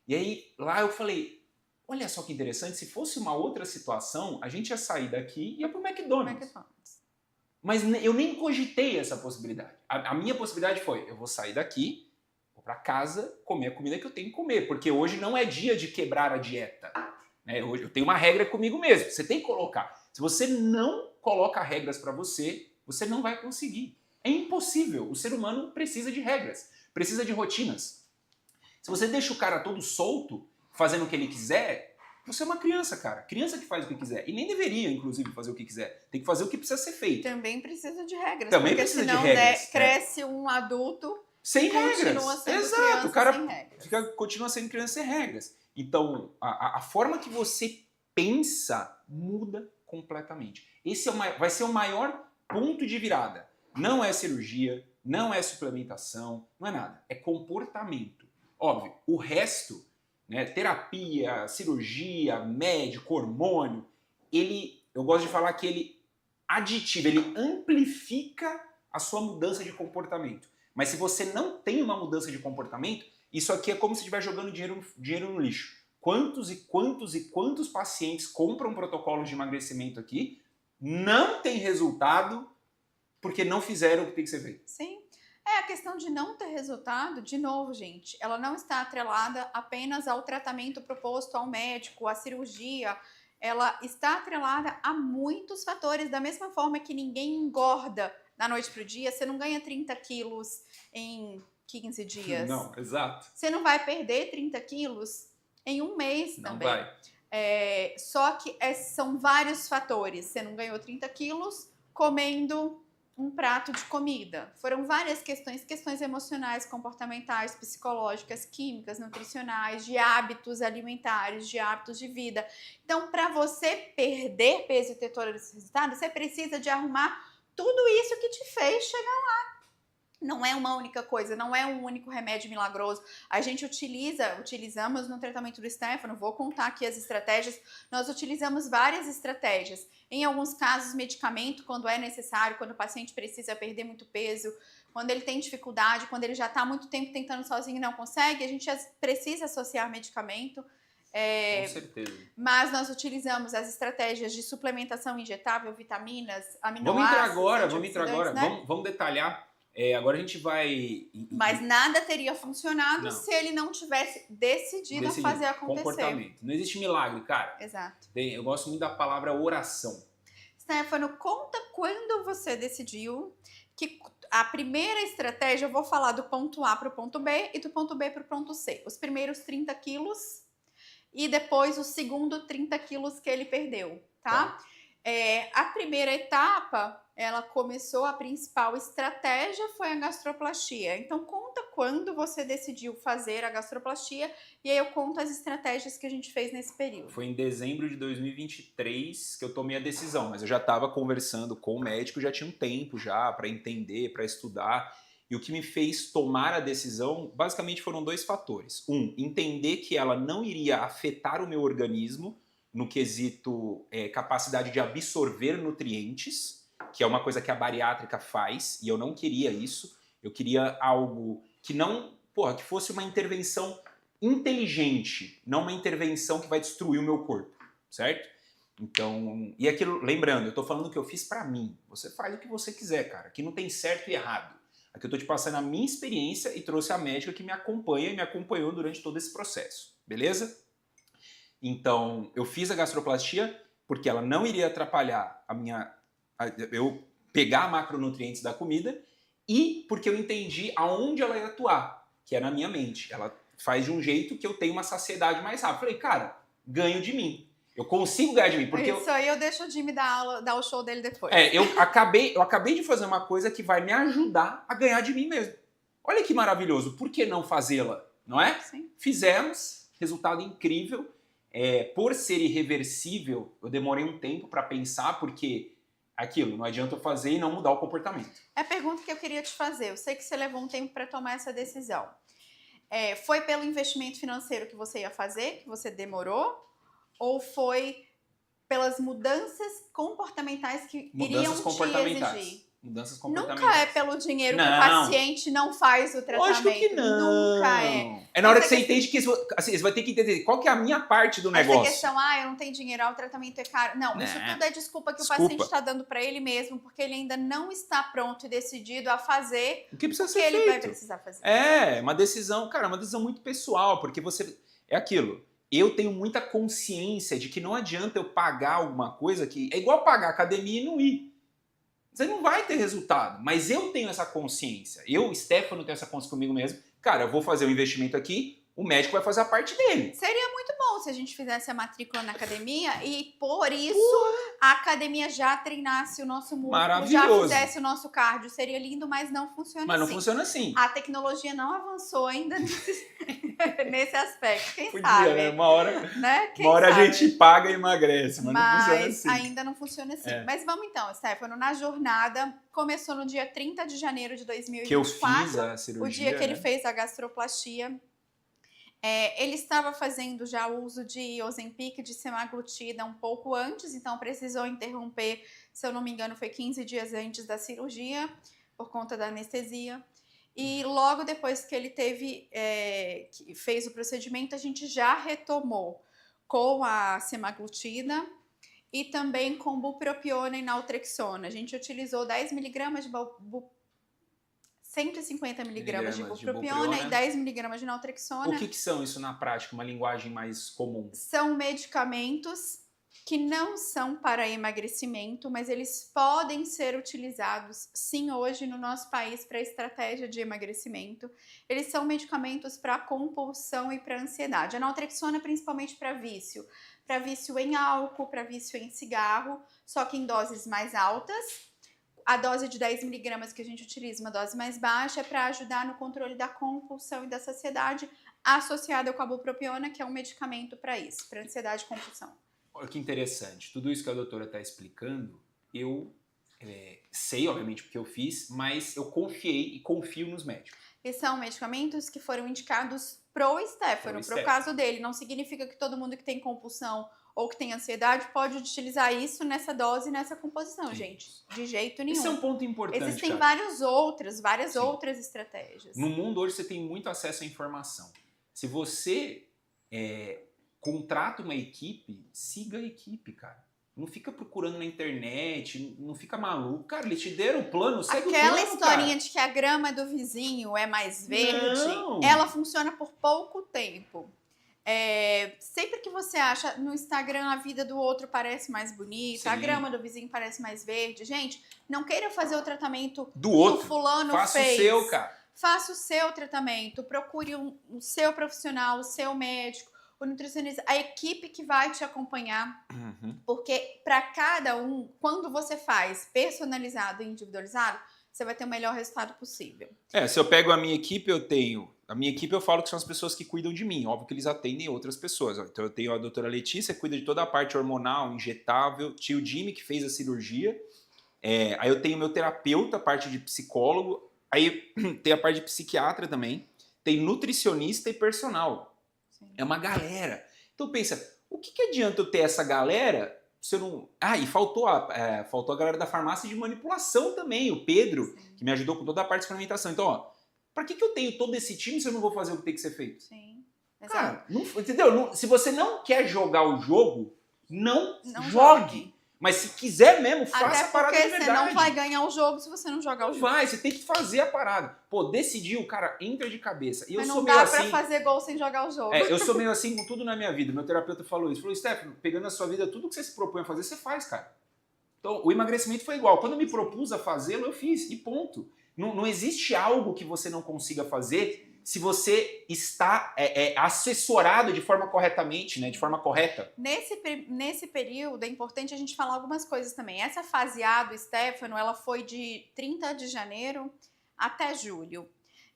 E aí lá eu falei, olha só que interessante, se fosse uma outra situação, a gente ia sair daqui e ia pro McDonald's. Mas eu nem cogitei essa possibilidade. A minha possibilidade foi, eu vou sair daqui, vou pra casa comer a comida que eu tenho que comer, porque hoje não é dia de quebrar a dieta. Né? Hoje eu tenho uma regra comigo mesmo, você tem que colocar. Se você não coloca regras pra você, você não vai conseguir. É impossível. O ser humano precisa de regras, precisa de rotinas. Se você deixa o cara todo solto, fazendo o que ele quiser, você é uma criança, cara. Criança que faz o que quiser. E nem deveria, inclusive, fazer o que quiser. Tem que fazer o que precisa ser feito. Também precisa de regras. Também porque precisa de senão regras. cresce um adulto sem continua regras. sendo Exato. criança O cara sem regras. continua sendo criança sem regras. Então, a forma que você pensa muda completamente. Esse vai ser o maior ponto de virada. Não é cirurgia, não é suplementação, não é nada. É comportamento. Óbvio, o resto, né, terapia, cirurgia, médico, hormônio, eu gosto de falar que ele aditiva, ele amplifica a sua mudança de comportamento. Mas se você não tem uma mudança de comportamento, isso aqui é como se estiver jogando dinheiro no lixo. Quantos e quantos e quantos pacientes compram protocolos de emagrecimento aqui, não tem resultado porque não fizeram o que tem que ser feito. Sim. A questão de não ter resultado, de novo, gente, ela não está atrelada apenas ao tratamento proposto ao médico, à cirurgia. Ela está atrelada a muitos fatores. Da mesma forma que ninguém engorda da noite para o dia, você não ganha 30 quilos em 15 dias. Não, exato. Você não vai perder 30 quilos em um mês não também. Vai. Só que são vários fatores. Você não ganhou 30 quilos comendo um prato de comida. Foram várias questões emocionais, comportamentais, psicológicas, químicas, nutricionais, de hábitos alimentares, de hábitos de vida. Então, para você perder peso e ter todo esse resultado, você precisa de arrumar tudo isso que te fez chegar lá. Não é uma única coisa, não é um único remédio milagroso. A gente utilizamos no tratamento do Stefano, vou contar aqui as estratégias, nós utilizamos várias estratégias. Em alguns casos, medicamento, quando é necessário, quando o paciente precisa perder muito peso, quando ele tem dificuldade, quando ele já está há muito tempo tentando sozinho e não consegue, a gente precisa associar medicamento. Com certeza. Mas nós utilizamos as estratégias de suplementação injetável, vitaminas, aminoácidos. Vamos entrar agora. Né? Vamos detalhar. Agora a gente vai... Mas nada teria funcionado se ele não tivesse decidido a fazer acontecer. Comportamento. Não existe milagre, cara. Exato. Eu gosto muito da palavra oração. Stefano, conta quando você decidiu que a primeira estratégia, eu vou falar do ponto A para o ponto B e do ponto B para o ponto C. Os primeiros 30 quilos e depois o segundo 30 quilos que ele perdeu, tá? A primeira etapa, ela começou, a principal estratégia foi a gastroplastia. Então, conta quando você decidiu fazer a gastroplastia e aí eu conto as estratégias que a gente fez nesse período. Foi em dezembro de 2023 que eu tomei a decisão, mas eu já estava conversando com o médico, já tinha um tempo já para entender, para estudar. E o que me fez tomar a decisão, basicamente foram dois fatores. Entender que ela não iria afetar o meu organismo, no quesito capacidade de absorver nutrientes, que é uma coisa que a bariátrica faz, e eu não queria isso. Eu queria algo que que fosse uma intervenção inteligente, não uma intervenção que vai destruir o meu corpo, certo? Então, e aquilo, lembrando, eu tô falando o que eu fiz pra mim. Você faz o que você quiser, cara. Aqui não tem certo e errado. Aqui eu tô te passando a minha experiência e trouxe a médica que me acompanha e me acompanhou durante todo esse processo, beleza? Então, eu fiz a gastroplastia porque ela não iria atrapalhar eu pegar macronutrientes da comida e porque eu entendi aonde ela ia atuar, que é na minha mente. Ela faz de um jeito que eu tenho uma saciedade mais rápida. Falei, cara, ganho de mim. Eu consigo ganhar de mim. Porque aí eu deixo o Jimmy dar o show dele depois. Eu acabei de fazer uma coisa que vai me ajudar a ganhar de mim mesmo. Olha que maravilhoso. Por que não fazê-la? Não é? Sim. Fizemos. Resultado incrível. Por ser irreversível, eu demorei um tempo para pensar, porque aquilo, não adianta eu fazer e não mudar o comportamento. É a pergunta que eu queria te fazer. Eu sei que você levou um tempo para tomar essa decisão. Foi pelo investimento financeiro que você ia fazer, que você demorou? Ou foi pelas mudanças comportamentais que iriam te exigir? Mudanças comportamentais. Nunca é pelo dinheiro que o paciente não faz o tratamento. Lógico que não. Nunca é. É na hora que você entende que assim, você vai ter que entender qual que é a minha parte do negócio. Essa questão, eu não tenho dinheiro, o tratamento é caro. Não, isso tudo é desculpa que o paciente está dando para ele mesmo, porque ele ainda não está pronto e decidido a fazer o que precisa ser feito. Ele vai precisar fazer. Uma decisão, cara, uma decisão muito pessoal, porque você... É aquilo. Eu tenho muita consciência de que não adianta eu pagar alguma coisa que... É igual pagar academia e não ir. você não vai ter resultado. Mas eu tenho essa consciência. Eu, Stefano, tenho essa consciência comigo mesmo. Cara, eu vou fazer um investimento aqui, o médico vai fazer a parte dele. Seria muito bom se a gente fizesse a matrícula na academia e, por isso, a academia já treinasse o nosso músculo, já fizesse o nosso cardio. Seria lindo, mas não funciona assim. Mas não funciona assim. A tecnologia não avançou ainda nesse aspecto. Quem Podia, sabe? né? Uma hora, né? uma hora a gente paga e emagrece, mas não funciona assim. Ainda não funciona assim. Mas vamos então, Stefano, na jornada, começou no dia 30 de janeiro de 2024. Que eu fiz a cirurgia, o dia que ele fez a gastroplastia. Ele estava fazendo já o uso de Ozempic, de semaglutida, um pouco antes, então precisou interromper, se eu não me engano, foi 15 dias antes da cirurgia, por conta da anestesia. E logo depois que ele que fez o procedimento, a gente já retomou com a semaglutida e também com bupropiona e naltrexona. A gente utilizou 10 miligramas de 150 miligramas de bupropiona e 10 miligramas de naltrexona. O que são isso na prática, uma linguagem mais comum? São medicamentos que não são para emagrecimento, mas eles podem ser utilizados, sim, hoje no nosso país para estratégia de emagrecimento. Eles são medicamentos para compulsão e para ansiedade. A naltrexona principalmente para vício em álcool, para vício em cigarro, só que em doses mais altas. A dose de 10 miligramas que a gente utiliza, uma dose mais baixa, é para ajudar no controle da compulsão e da saciedade, associada com a bupropiona, que é um medicamento para isso, para ansiedade e compulsão. Olha que interessante. Tudo isso que a doutora está explicando, eu sei, obviamente, porque eu fiz, mas eu confiei e confio nos médicos. E são medicamentos que foram indicados pro Stefano, pro caso dele. Não significa que todo mundo que tem compulsão ou que tem ansiedade pode utilizar isso nessa dose, nessa composição, sim, gente. De jeito nenhum. Esse é um ponto importante, existem várias outras estratégias. No mundo hoje você tem muito acesso à informação. Se você contrata uma equipe, siga a equipe, cara. Não fica procurando na internet, não fica maluco. Cara, eles te deram o plano, segue o plano, aquela historinha de que a grama do vizinho é mais verde, ela funciona por pouco tempo. Sempre que você acha no Instagram a vida do outro parece mais bonita, sim, a grama do vizinho parece mais verde. Gente, não queira fazer o tratamento do outro. Que o fulano fez. Faça o seu, cara. Faça o seu tratamento, procure o seu profissional, o seu médico, o nutricionista, a equipe que vai te acompanhar, porque para cada um, quando você faz personalizado e individualizado, você vai ter o melhor resultado possível. Se eu pego a minha equipe, eu falo que são as pessoas que cuidam de mim. Óbvio que eles atendem outras pessoas. Então eu tenho a doutora Letícia, que cuida de toda a parte hormonal, injetável. Tio Jimmy, que fez a cirurgia. Aí eu tenho meu terapeuta, a parte de psicólogo. Aí tem a parte de psiquiatra também. Tem nutricionista e personal. Sim. É uma galera. Então pensa, o que adianta eu ter essa galera se eu não... e faltou a galera da farmácia de manipulação também. O Pedro, sim, que me ajudou com toda a parte de fermentação. Então, pra que eu tenho todo esse time se eu não vou fazer o que tem que ser feito? Sim. Cara, entendeu? Se você não quer jogar o jogo, não jogue. Mas se quiser mesmo, faça a parada de verdade. Porque você não vai ganhar o jogo se você não jogar o jogo. Você tem que fazer a parada. Pô, decidiu, cara, entra de cabeça. E mas eu não dá pra fazer gol sem jogar o jogo. Eu sou meio assim com tudo na minha vida. Meu terapeuta falou isso. Falou, Stefano, pegando a sua vida, tudo que você se propõe a fazer, você faz, cara. Então, o emagrecimento foi igual. Quando eu me propus a fazê-lo, eu fiz. E ponto. Não existe algo que você não consiga fazer se você está assessorado de forma corretamente, né? De forma correta. Nesse período, é importante a gente falar algumas coisas também. Essa fase A do Stefano, ela foi de 30 de janeiro até julho.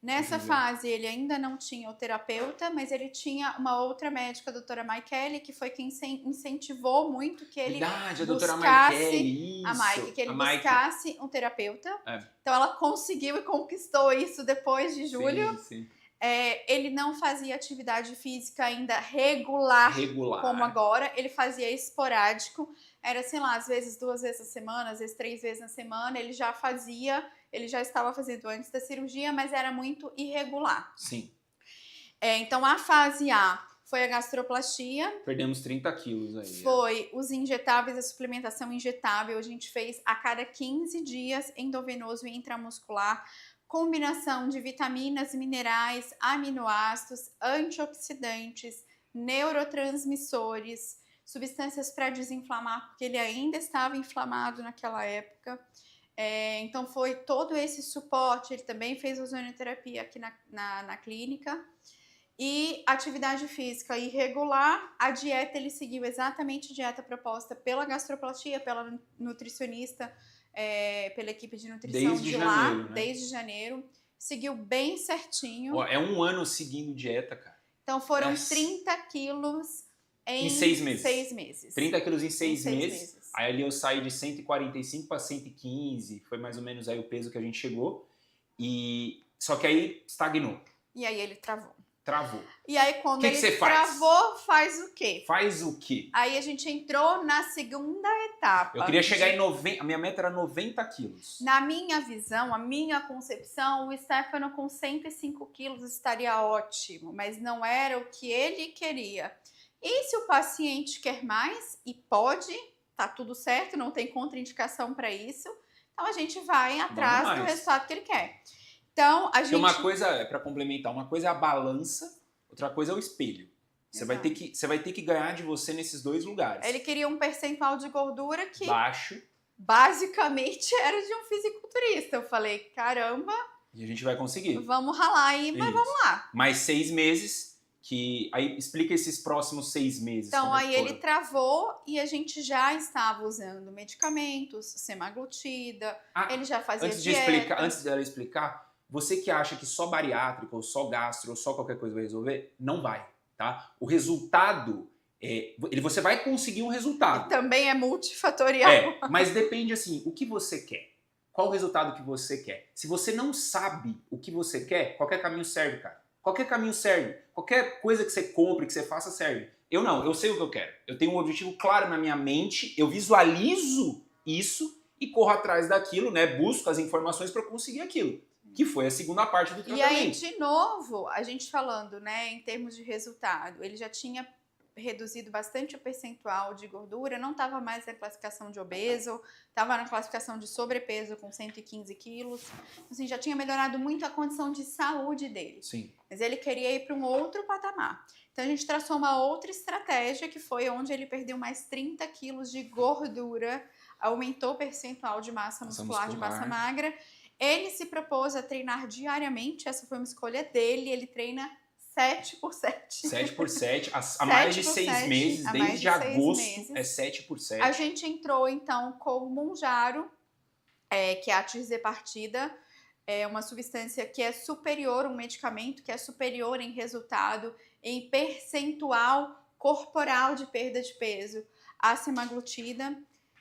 Nessa fase, ele ainda não tinha o terapeuta, mas ele tinha uma outra médica, a doutora Maikele, que foi quem incentivou muito que ele buscasse um terapeuta. Então, ela conseguiu e conquistou isso depois de julho. Sim. Ele não fazia atividade física ainda regular como agora. Ele fazia esporádico. Era, sei lá, às vezes 2 vezes na semana, às vezes 3 vezes na semana. Ele já estava fazendo antes da cirurgia, mas era muito irregular. Sim. Então, a fase A foi a gastroplastia. Perdemos 30 quilos aí. Foi os injetáveis, a suplementação injetável. A gente fez a cada 15 dias, endovenoso e intramuscular. Combinação de vitaminas, minerais, aminoácidos, antioxidantes, neurotransmissores, substâncias para desinflamar, porque ele ainda estava inflamado naquela época. Então foi todo esse suporte, ele também fez ozonioterapia aqui na clínica. E atividade física irregular, a dieta ele seguiu exatamente a dieta proposta pela gastroplastia, pela nutricionista, pela equipe de nutrição Desde de lá, janeiro, né? desde janeiro. Seguiu bem certinho. É um ano seguindo dieta, cara. Então foram 30 quilos em 6 meses. 6 meses. 30 quilos em 6 meses. Aí ali eu saí de 145 para 115, foi mais ou menos aí o peso que a gente chegou. Só que aí estagnou. E aí ele travou. Travou. E aí quando que ele travou, faz o quê? Faz o quê? Aí a gente entrou na segunda etapa. Eu queria chegar em 90, a minha meta era 90 quilos. Na minha visão, a minha concepção, o Stefano com 105 quilos estaria ótimo, mas não era o que ele queria. E se o paciente quer mais, e pode, tá tudo certo, não tem contraindicação para isso, então a gente vai atrás do resultado que ele quer. Então, a gente... Porque uma coisa, para complementar, uma coisa é a balança, outra coisa é o espelho. Você vai ter que ganhar de você nesses dois lugares. Ele queria um percentual de gordura que... baixo. Basicamente era de um fisiculturista. Eu falei, caramba... E a gente vai conseguir. Vamos ralar aí, mas vamos lá. Mais 6 meses, aí explica esses próximos 6 meses. Então, aí ele travou e a gente já estava usando medicamentos, semaglutida, ele já fazia dieta. Antes dela explicar... Você que acha que só bariátrica, ou só gastro, ou só qualquer coisa vai resolver, não vai, tá? O resultado, você vai conseguir um resultado. E também é multifatorial. Mas depende assim, o que você quer? Qual o resultado que você quer? Se você não sabe o que você quer, qualquer caminho serve, cara. Qualquer caminho serve. Qualquer coisa que você compre, que você faça, serve. Eu sei o que eu quero. Eu tenho um objetivo claro na minha mente, eu visualizo isso e corro atrás daquilo, né? Busco as informações para conseguir aquilo. Que foi a segunda parte do tratamento. E aí, de novo, a gente falando, né, em termos de resultado, ele já tinha reduzido bastante o percentual de gordura, não estava mais na classificação de obeso, estava na classificação de sobrepeso com 115 quilos. Assim, já tinha melhorado muito a condição de saúde dele. Sim. Mas ele queria ir para um outro patamar. Então a gente traçou uma outra estratégia, que foi onde ele perdeu mais 30 quilos de gordura, aumentou o percentual de massa muscular, de massa magra. Ele se propôs a treinar diariamente, essa foi uma escolha dele, ele treina 7 por 7. 7 por 7, há mais de 6 meses, desde agosto é 7 por 7. A gente entrou então com o Mounjaro, que é a tirzepatida, é uma substância que é superior, um medicamento que é superior em resultado, em percentual corporal de perda de peso, à semaglutida.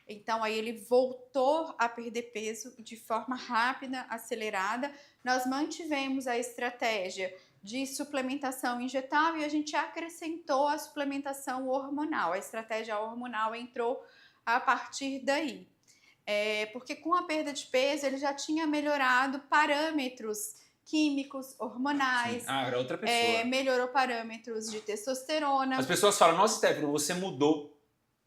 Então, aí ele voltou a perder peso de forma rápida, acelerada. Nós mantivemos a estratégia de suplementação injetável e a gente acrescentou a suplementação hormonal. A estratégia hormonal entrou a partir daí. Porque com a perda de peso, ele já tinha melhorado parâmetros químicos, hormonais. Sim. Era outra pessoa. Melhorou parâmetros de testosterona. As pessoas falam, nossa, Stefano, você mudou.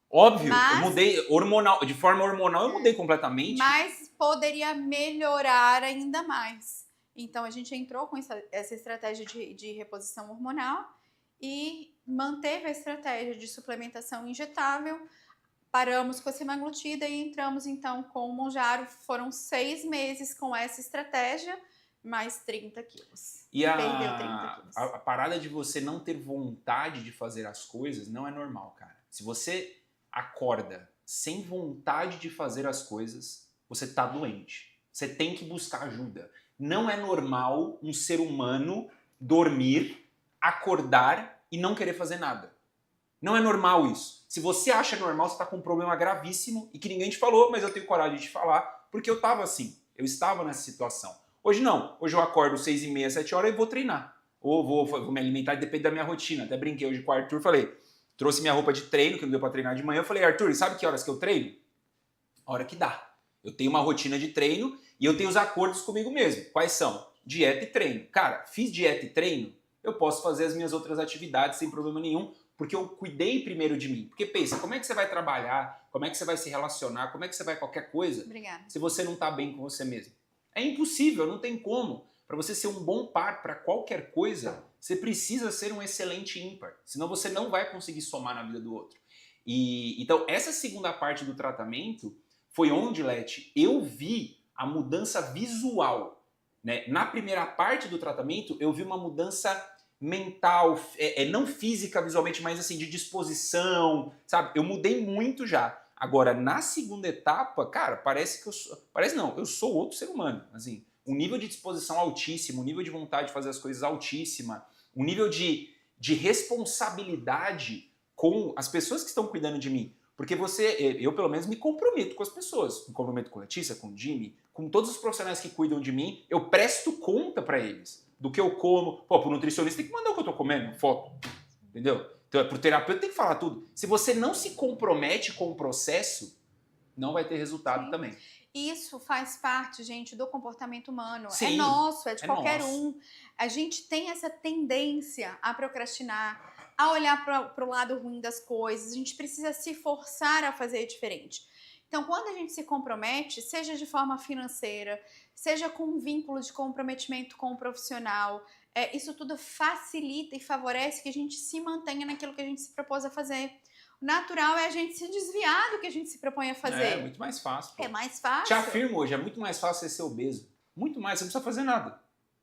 Óbvio, eu mudei de forma hormonal, eu mudei completamente. Mas poderia melhorar ainda mais. Então a gente entrou com essa estratégia de reposição hormonal e manteve a estratégia de suplementação injetável. Paramos com a semaglutida e entramos então com o Mounjaro. Foram 6 meses com essa estratégia, mais 30 quilos. E perdeu 30 quilos. A parada de você não ter vontade de fazer as coisas não é normal, cara. Se você acorda sem vontade de fazer as coisas, você tá doente. Você tem que buscar ajuda. Não é normal um ser humano dormir, acordar e não querer fazer nada. Não é normal isso. Se você acha normal, você tá com um problema gravíssimo e que ninguém te falou, mas eu tenho coragem de te falar, porque eu tava assim. Eu estava nessa situação. Hoje não. Hoje eu acordo 6h30, 7 horas e vou treinar. Ou vou me alimentar, depende da minha rotina. Até brinquei hoje com o Arthur, falei... Trouxe minha roupa de treino, que não deu pra treinar de manhã. Eu falei, Arthur, sabe que horas que eu treino? A hora que dá. Eu tenho uma rotina de treino e eu tenho os acordos comigo mesmo. Quais são? Dieta e treino. Cara, fiz dieta e treino, eu posso fazer as minhas outras atividades sem problema nenhum, porque eu cuidei primeiro de mim. Porque pensa, como é que você vai trabalhar? Como é que você vai se relacionar? Como é que você vai qualquer coisa? Obrigada. Se você não tá bem com você mesmo? É impossível, não tem como. Para você ser um bom par para qualquer coisa, você precisa ser um excelente ímpar. Senão você não vai conseguir somar na vida do outro. Então, essa segunda parte do tratamento foi onde, Leti, eu vi a mudança visual, né? Na primeira parte do tratamento, eu vi uma mudança mental, não física visualmente, mas assim, de disposição, sabe? Eu mudei muito já. Agora, na segunda etapa, cara, parece que eu sou... Parece não, eu sou outro ser humano. Assim, um nível de disposição altíssimo, um nível de vontade de fazer as coisas altíssima, um nível de responsabilidade com as pessoas que estão cuidando de mim. Porque eu pelo menos me comprometo com as pessoas. Me comprometo com a Letícia, com o Jimmy, com todos os profissionais que cuidam de mim. Eu presto conta para eles do que eu como. Pô, pro nutricionista tem que mandar o que eu tô comendo, foto. Entendeu? Então, pro terapeuta tem que falar tudo. Se você não se compromete com o processo, não vai ter resultado Sim. também. Isso faz parte, gente, do comportamento humano. Sim, é nosso, é de qualquer nosso. um. A gente tem essa tendência a procrastinar, a olhar para o lado ruim das coisas. A gente precisa se forçar a fazer diferente. Então, quando a gente se compromete, seja de forma financeira, seja com um vínculo de comprometimento com o profissional, isso tudo facilita e favorece que a gente se mantenha naquilo que a gente se propôs a fazer. O natural é a gente se desviar do que a gente se propõe a fazer. É muito mais fácil. Pô. É mais fácil. Te afirmo hoje, é muito mais fácil você ser obeso. Muito mais, você não precisa fazer nada.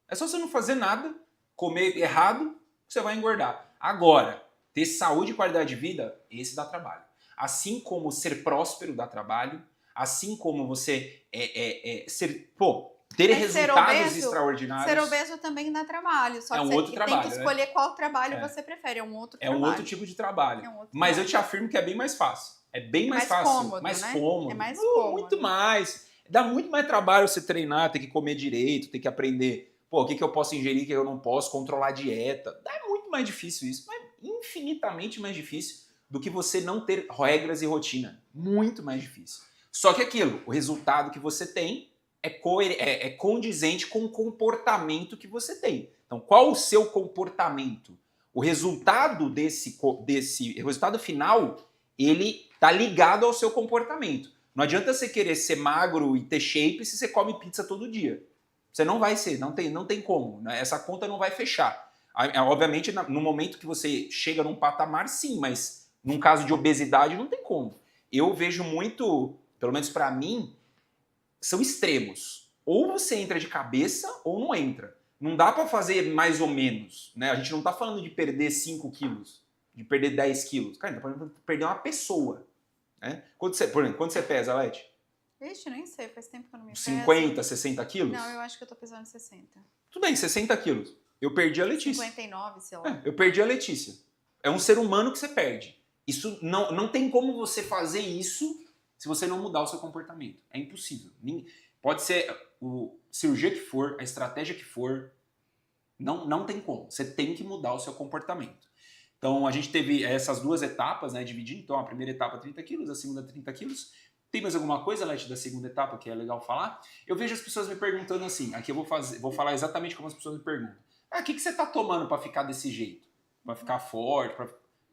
É só você não fazer nada, comer errado, que você vai engordar. Agora, ter saúde e qualidade de vida, esse dá trabalho. Assim como ser próspero dá trabalho, assim como você ter resultados extraordinários. Ser obeso também dá trabalho, só que outro trabalho, tem que escolher qual trabalho você prefere, é um outro trabalho. É um outro tipo de trabalho. Mas eu te afirmo que é bem mais fácil. É bem mais fácil. Cômodo, mais né? cômodo. É mais cômodo. Muito mais. Dá muito mais trabalho você treinar, ter que comer direito, ter que aprender, o que eu posso ingerir, o que eu não posso, controlar a dieta. É muito mais difícil isso, mas infinitamente mais difícil do que você não ter regras e rotina. Muito mais difícil. Só que aquilo, o resultado que você tem é condizente com o comportamento que você tem. Então, qual o seu comportamento? O resultado o resultado final, ele tá ligado ao seu comportamento. Não adianta você querer ser magro e ter shape se você come pizza todo dia. Você não vai ser, não tem como. Né? Essa conta não vai fechar. Obviamente, no momento que você chega num patamar, sim, mas num caso de obesidade, não tem como. Eu vejo muito, pelo menos para mim, são extremos. Ou você entra de cabeça ou não entra. Não dá para fazer mais ou menos. Né? A gente não tá falando de perder 5 quilos, de perder 10 quilos. Cara, tá falando de perder uma pessoa. Né? Quanto você pesa, Leti? Ixi, nem sei, faz tempo que eu não me peso. 50, 60 quilos? Não, eu acho que eu tô pesando 60. Tudo bem, 60 quilos. Eu perdi a Letícia. 59, sei lá. Eu perdi a Letícia. É um ser humano que você perde. Isso não tem como você fazer isso se você não mudar o seu comportamento. É impossível. Pode ser a cirurgia que for, a estratégia que for, não tem como. Você tem que mudar o seu comportamento. Então, a gente teve essas duas etapas, né, dividindo. Então, a primeira etapa 30 quilos, a segunda 30 quilos. Tem mais alguma coisa, Leti, da segunda etapa que é legal falar? Eu vejo as pessoas me perguntando assim, aqui eu vou falar exatamente como as pessoas me perguntam. O que você tá tomando para ficar desse jeito? Para ficar forte?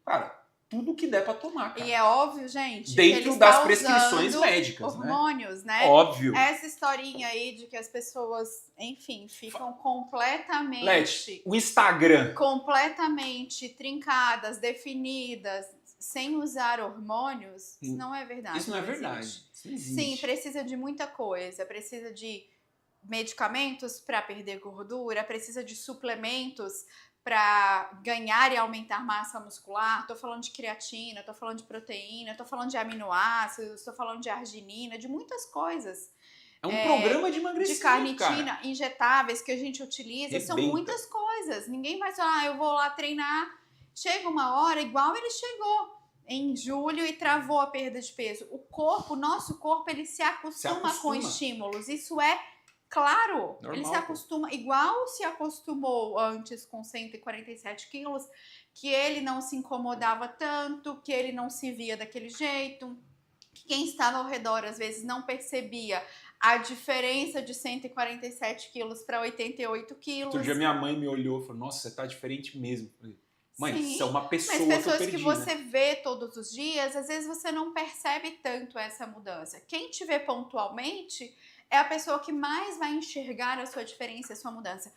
Cara, tudo que der para tomar, cara. E é óbvio, gente, dentro das prescrições médicas, hormônios, né? Óbvio. Essa historinha aí de que as pessoas, enfim, ficam completamente... Leti, o Instagram. Completamente trincadas, definidas, sem usar hormônios, isso não é verdade. Isso não é verdade. Isso não existe. Sim, precisa de muita coisa. Precisa de medicamentos para perder gordura, precisa de suplementos para ganhar e aumentar massa muscular. Tô falando de creatina, tô falando de proteína, tô falando de aminoácidos, tô falando de arginina, de muitas coisas. É um programa de emagrecimento, de carnitina, cara. Injetáveis que a gente utiliza, são muitas coisas. Ninguém vai falar, eu vou lá treinar. Chega uma hora, igual ele chegou em julho e travou a perda de peso. O nosso corpo, ele se acostuma com estímulos. Isso é claro. Normal, ele se acostuma, igual se acostumou antes com 147 quilos, que ele não se incomodava tanto, que ele não se via daquele jeito, que quem estava ao redor às vezes não percebia a diferença de 147 quilos para 88 quilos. Outro dia minha mãe me olhou e falou, nossa, você tá diferente mesmo. Eu falei, mãe, sim, isso é uma pessoa mas pessoas que eu perdi, que você vê todos os dias, às vezes você não percebe tanto essa mudança. Quem te vê pontualmente é a pessoa que mais vai enxergar a sua diferença, a sua mudança.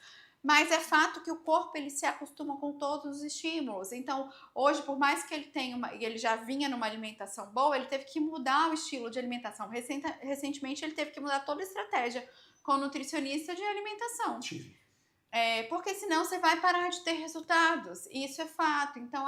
Mas é fato que o corpo ele se acostuma com todos os estímulos. Então, hoje, por mais que ele tenha ele já vinha numa alimentação boa, ele teve que mudar o estilo de alimentação. Recentemente, ele teve que mudar toda a estratégia com o nutricionista de alimentação. Tive. Porque senão você vai parar de ter resultados. Isso é fato. Então,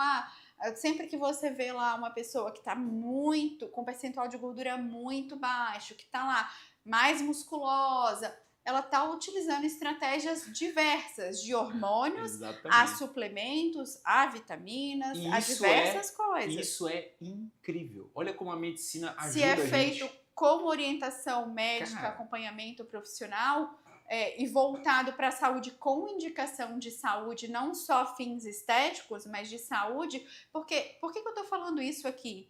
sempre que você vê lá uma pessoa que está com percentual de gordura muito baixo, que está lá mais musculosa, ela está utilizando estratégias diversas, de hormônios, Exatamente. a suplementos, a vitaminas, a diversas coisas. Isso é incrível. Olha como a medicina ajuda Se é a gente. feito com orientação médica, acompanhamento profissional, e voltado para a saúde com indicação de saúde, não só fins estéticos, mas de saúde. Por que eu estou falando isso aqui?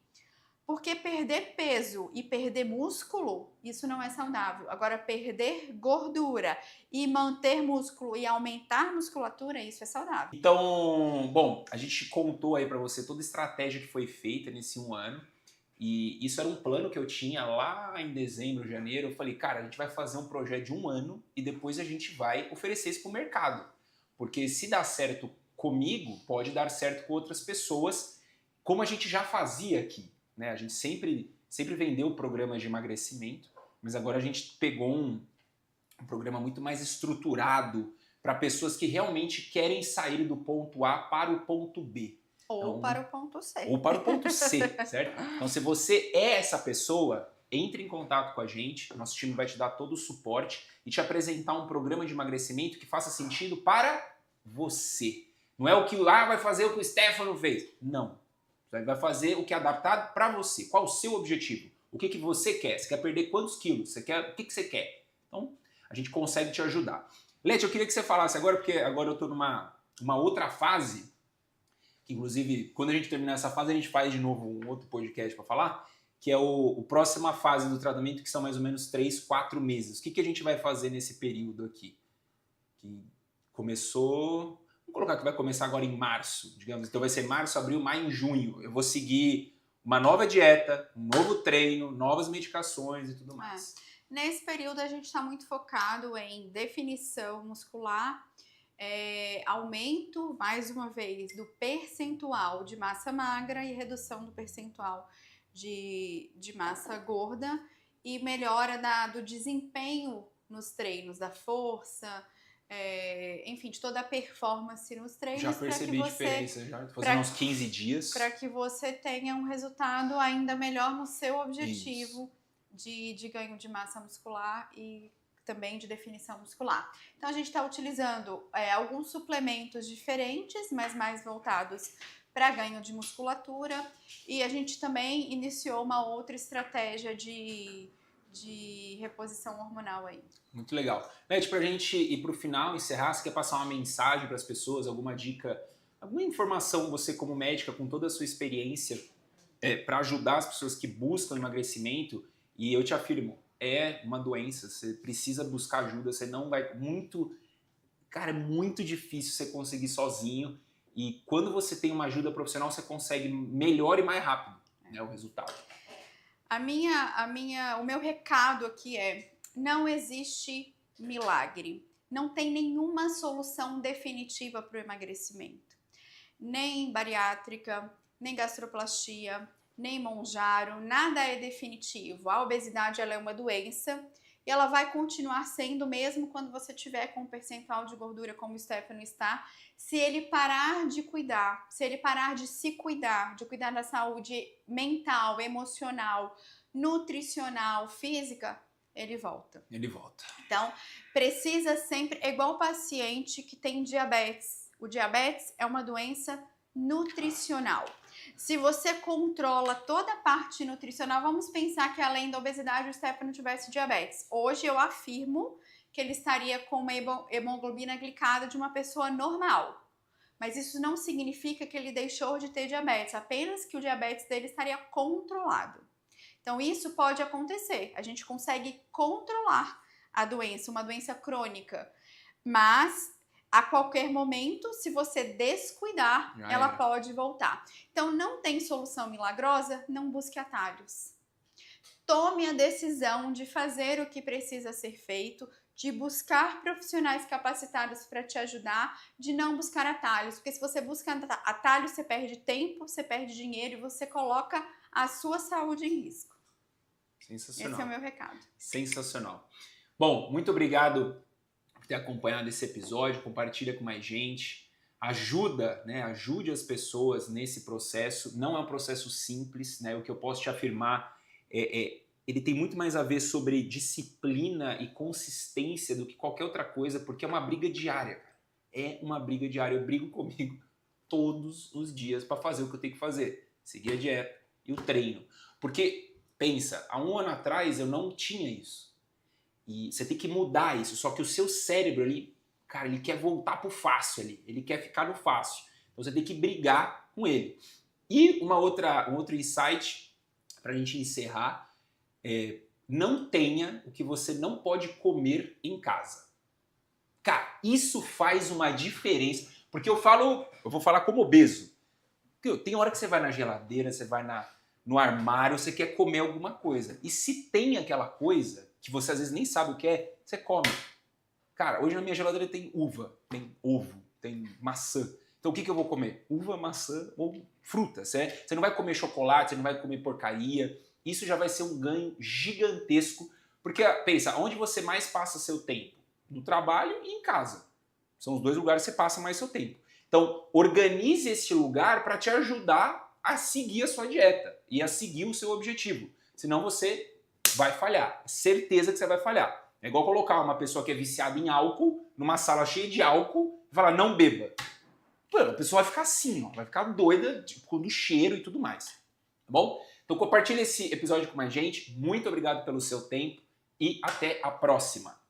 Porque perder peso e perder músculo, isso não é saudável. Agora, perder gordura e manter músculo e aumentar musculatura, isso é saudável. Então, bom, a gente contou aí pra você toda a estratégia que foi feita nesse 1 ano. E isso era um plano que eu tinha lá em dezembro, janeiro. Eu falei, cara, a gente vai fazer um projeto de 1 ano e depois a gente vai oferecer isso pro mercado. Porque se dá certo comigo, pode dar certo com outras pessoas, como a gente já fazia aqui. Né? A gente sempre vendeu programas de emagrecimento, mas agora a gente pegou um programa muito mais estruturado para pessoas que realmente querem sair do ponto A para o ponto B. Ou para o ponto C. Ou para o ponto C, certo? Então, se você é essa pessoa, entre em contato com a gente, nosso time vai te dar todo o suporte e te apresentar um programa de emagrecimento que faça sentido para você. Não é o que vai fazer o que o Stefano fez. Não. Você vai fazer o que é adaptado para você. Qual o seu objetivo? O que você quer? Você quer perder quantos quilos? O que você quer? Então, a gente consegue te ajudar. Leti, eu queria que você falasse agora, porque agora eu estou numa outra fase, que inclusive, quando a gente terminar essa fase, a gente faz de novo um outro podcast para falar, que é a próxima fase do tratamento, que são mais ou menos 3, 4 meses. O que a gente vai fazer nesse período aqui? Que começou... Vamos colocar que vai começar agora em março, digamos. Então vai ser março, abril, maio e junho. Eu vou seguir uma nova dieta, um novo treino, novas medicações e tudo mais. Nesse período a gente está muito focado em definição muscular, aumento, mais uma vez, do percentual de massa magra e redução do percentual de massa gorda e melhora do desempenho nos treinos, da força, enfim, de toda a performance nos treinos. Já percebi diferença, já fazendo uns 15 dias. Para que você tenha um resultado ainda melhor no seu objetivo de ganho de massa muscular e também de definição muscular. Então a gente está utilizando alguns suplementos diferentes, mas mais voltados para ganho de musculatura, e a gente também iniciou uma outra estratégia de reposição hormonal aí. Muito legal. Leti, pra gente ir pro final, encerrar, você quer passar uma mensagem para as pessoas, alguma dica, alguma informação, você como médica, com toda a sua experiência, para ajudar as pessoas que buscam emagrecimento? E eu te afirmo, é uma doença, você precisa buscar ajuda, você não vai... Cara, é muito difícil você conseguir sozinho, e quando você tem uma ajuda profissional, você consegue melhor e mais rápido, né, o resultado. O meu recado aqui não existe milagre. Não tem nenhuma solução definitiva para o emagrecimento. Nem bariátrica, nem gastroplastia, nem Mounjaro, nada é definitivo. A obesidade ela é uma doença e ela vai continuar sendo mesmo quando você tiver com um percentual de gordura como o Stefano está, se ele parar de cuidar, se ele parar de se cuidar, de cuidar da saúde mental, emocional, nutricional, física, ele volta. Ele volta. Então, precisa sempre... É igual o paciente que tem diabetes. O diabetes é uma doença nutricional. Se você controla toda a parte nutricional, vamos pensar que além da obesidade o Stefano tivesse diabetes. Hoje eu afirmo que ele estaria com uma hemoglobina glicada de uma pessoa normal. Mas isso não significa que ele deixou de ter diabetes, apenas que o diabetes dele estaria controlado. Então isso pode acontecer, a gente consegue controlar a doença, uma doença crônica, mas a qualquer momento, se você descuidar, ela pode voltar. Então não tem solução milagrosa, não busque atalhos. Tome a decisão de fazer o que precisa ser feito, de buscar profissionais capacitados para te ajudar, de não buscar atalhos, porque se você busca atalhos, você perde tempo, você perde dinheiro e você coloca a sua saúde em risco. Sensacional. Esse é o meu recado. Sensacional. Bom, muito obrigado por ter acompanhado esse episódio, compartilha com mais gente, ajuda, né? Ajude as pessoas nesse processo. Não é um processo simples, né? O que eu posso te afirmar ele tem muito mais a ver sobre disciplina e consistência do que qualquer outra coisa, porque é uma briga diária, cara. É uma briga diária. Eu brigo comigo todos os dias para fazer o que eu tenho que fazer. Seguir a dieta e o treino. Porque, pensa, há um ano atrás eu não tinha isso. E você tem que mudar isso. Só que o seu cérebro ali, cara, ele quer voltar pro fácil ali. Ele quer ficar no fácil. Então você tem que brigar com ele. E um outro insight pra gente encerrar. Não tenha o que você não pode comer em casa. Cara, isso faz uma diferença. Porque eu vou falar como obeso. Porque tem hora que você vai na geladeira, você vai no armário, você quer comer alguma coisa. E se tem aquela coisa que você às vezes nem sabe o que é, você come. Cara, hoje na minha geladeira tem uva, tem ovo, tem maçã. Então o que eu vou comer? Uva, maçã ou fruta. Você não vai comer chocolate, você não vai comer porcaria. Isso já vai ser um ganho gigantesco, porque pensa, onde você mais passa seu tempo? No trabalho e em casa. São os dois lugares que você passa mais seu tempo. Então, organize esse lugar para te ajudar a seguir a sua dieta e a seguir o seu objetivo. Senão você vai falhar. Certeza que você vai falhar. É igual colocar uma pessoa que é viciada em álcool numa sala cheia de álcool e falar, não beba. Mano, a pessoa vai ficar assim, ó, vai ficar doida tipo, do cheiro e tudo mais. Tá bom? Então compartilhe esse episódio com mais gente. Muito obrigado pelo seu tempo e até a próxima.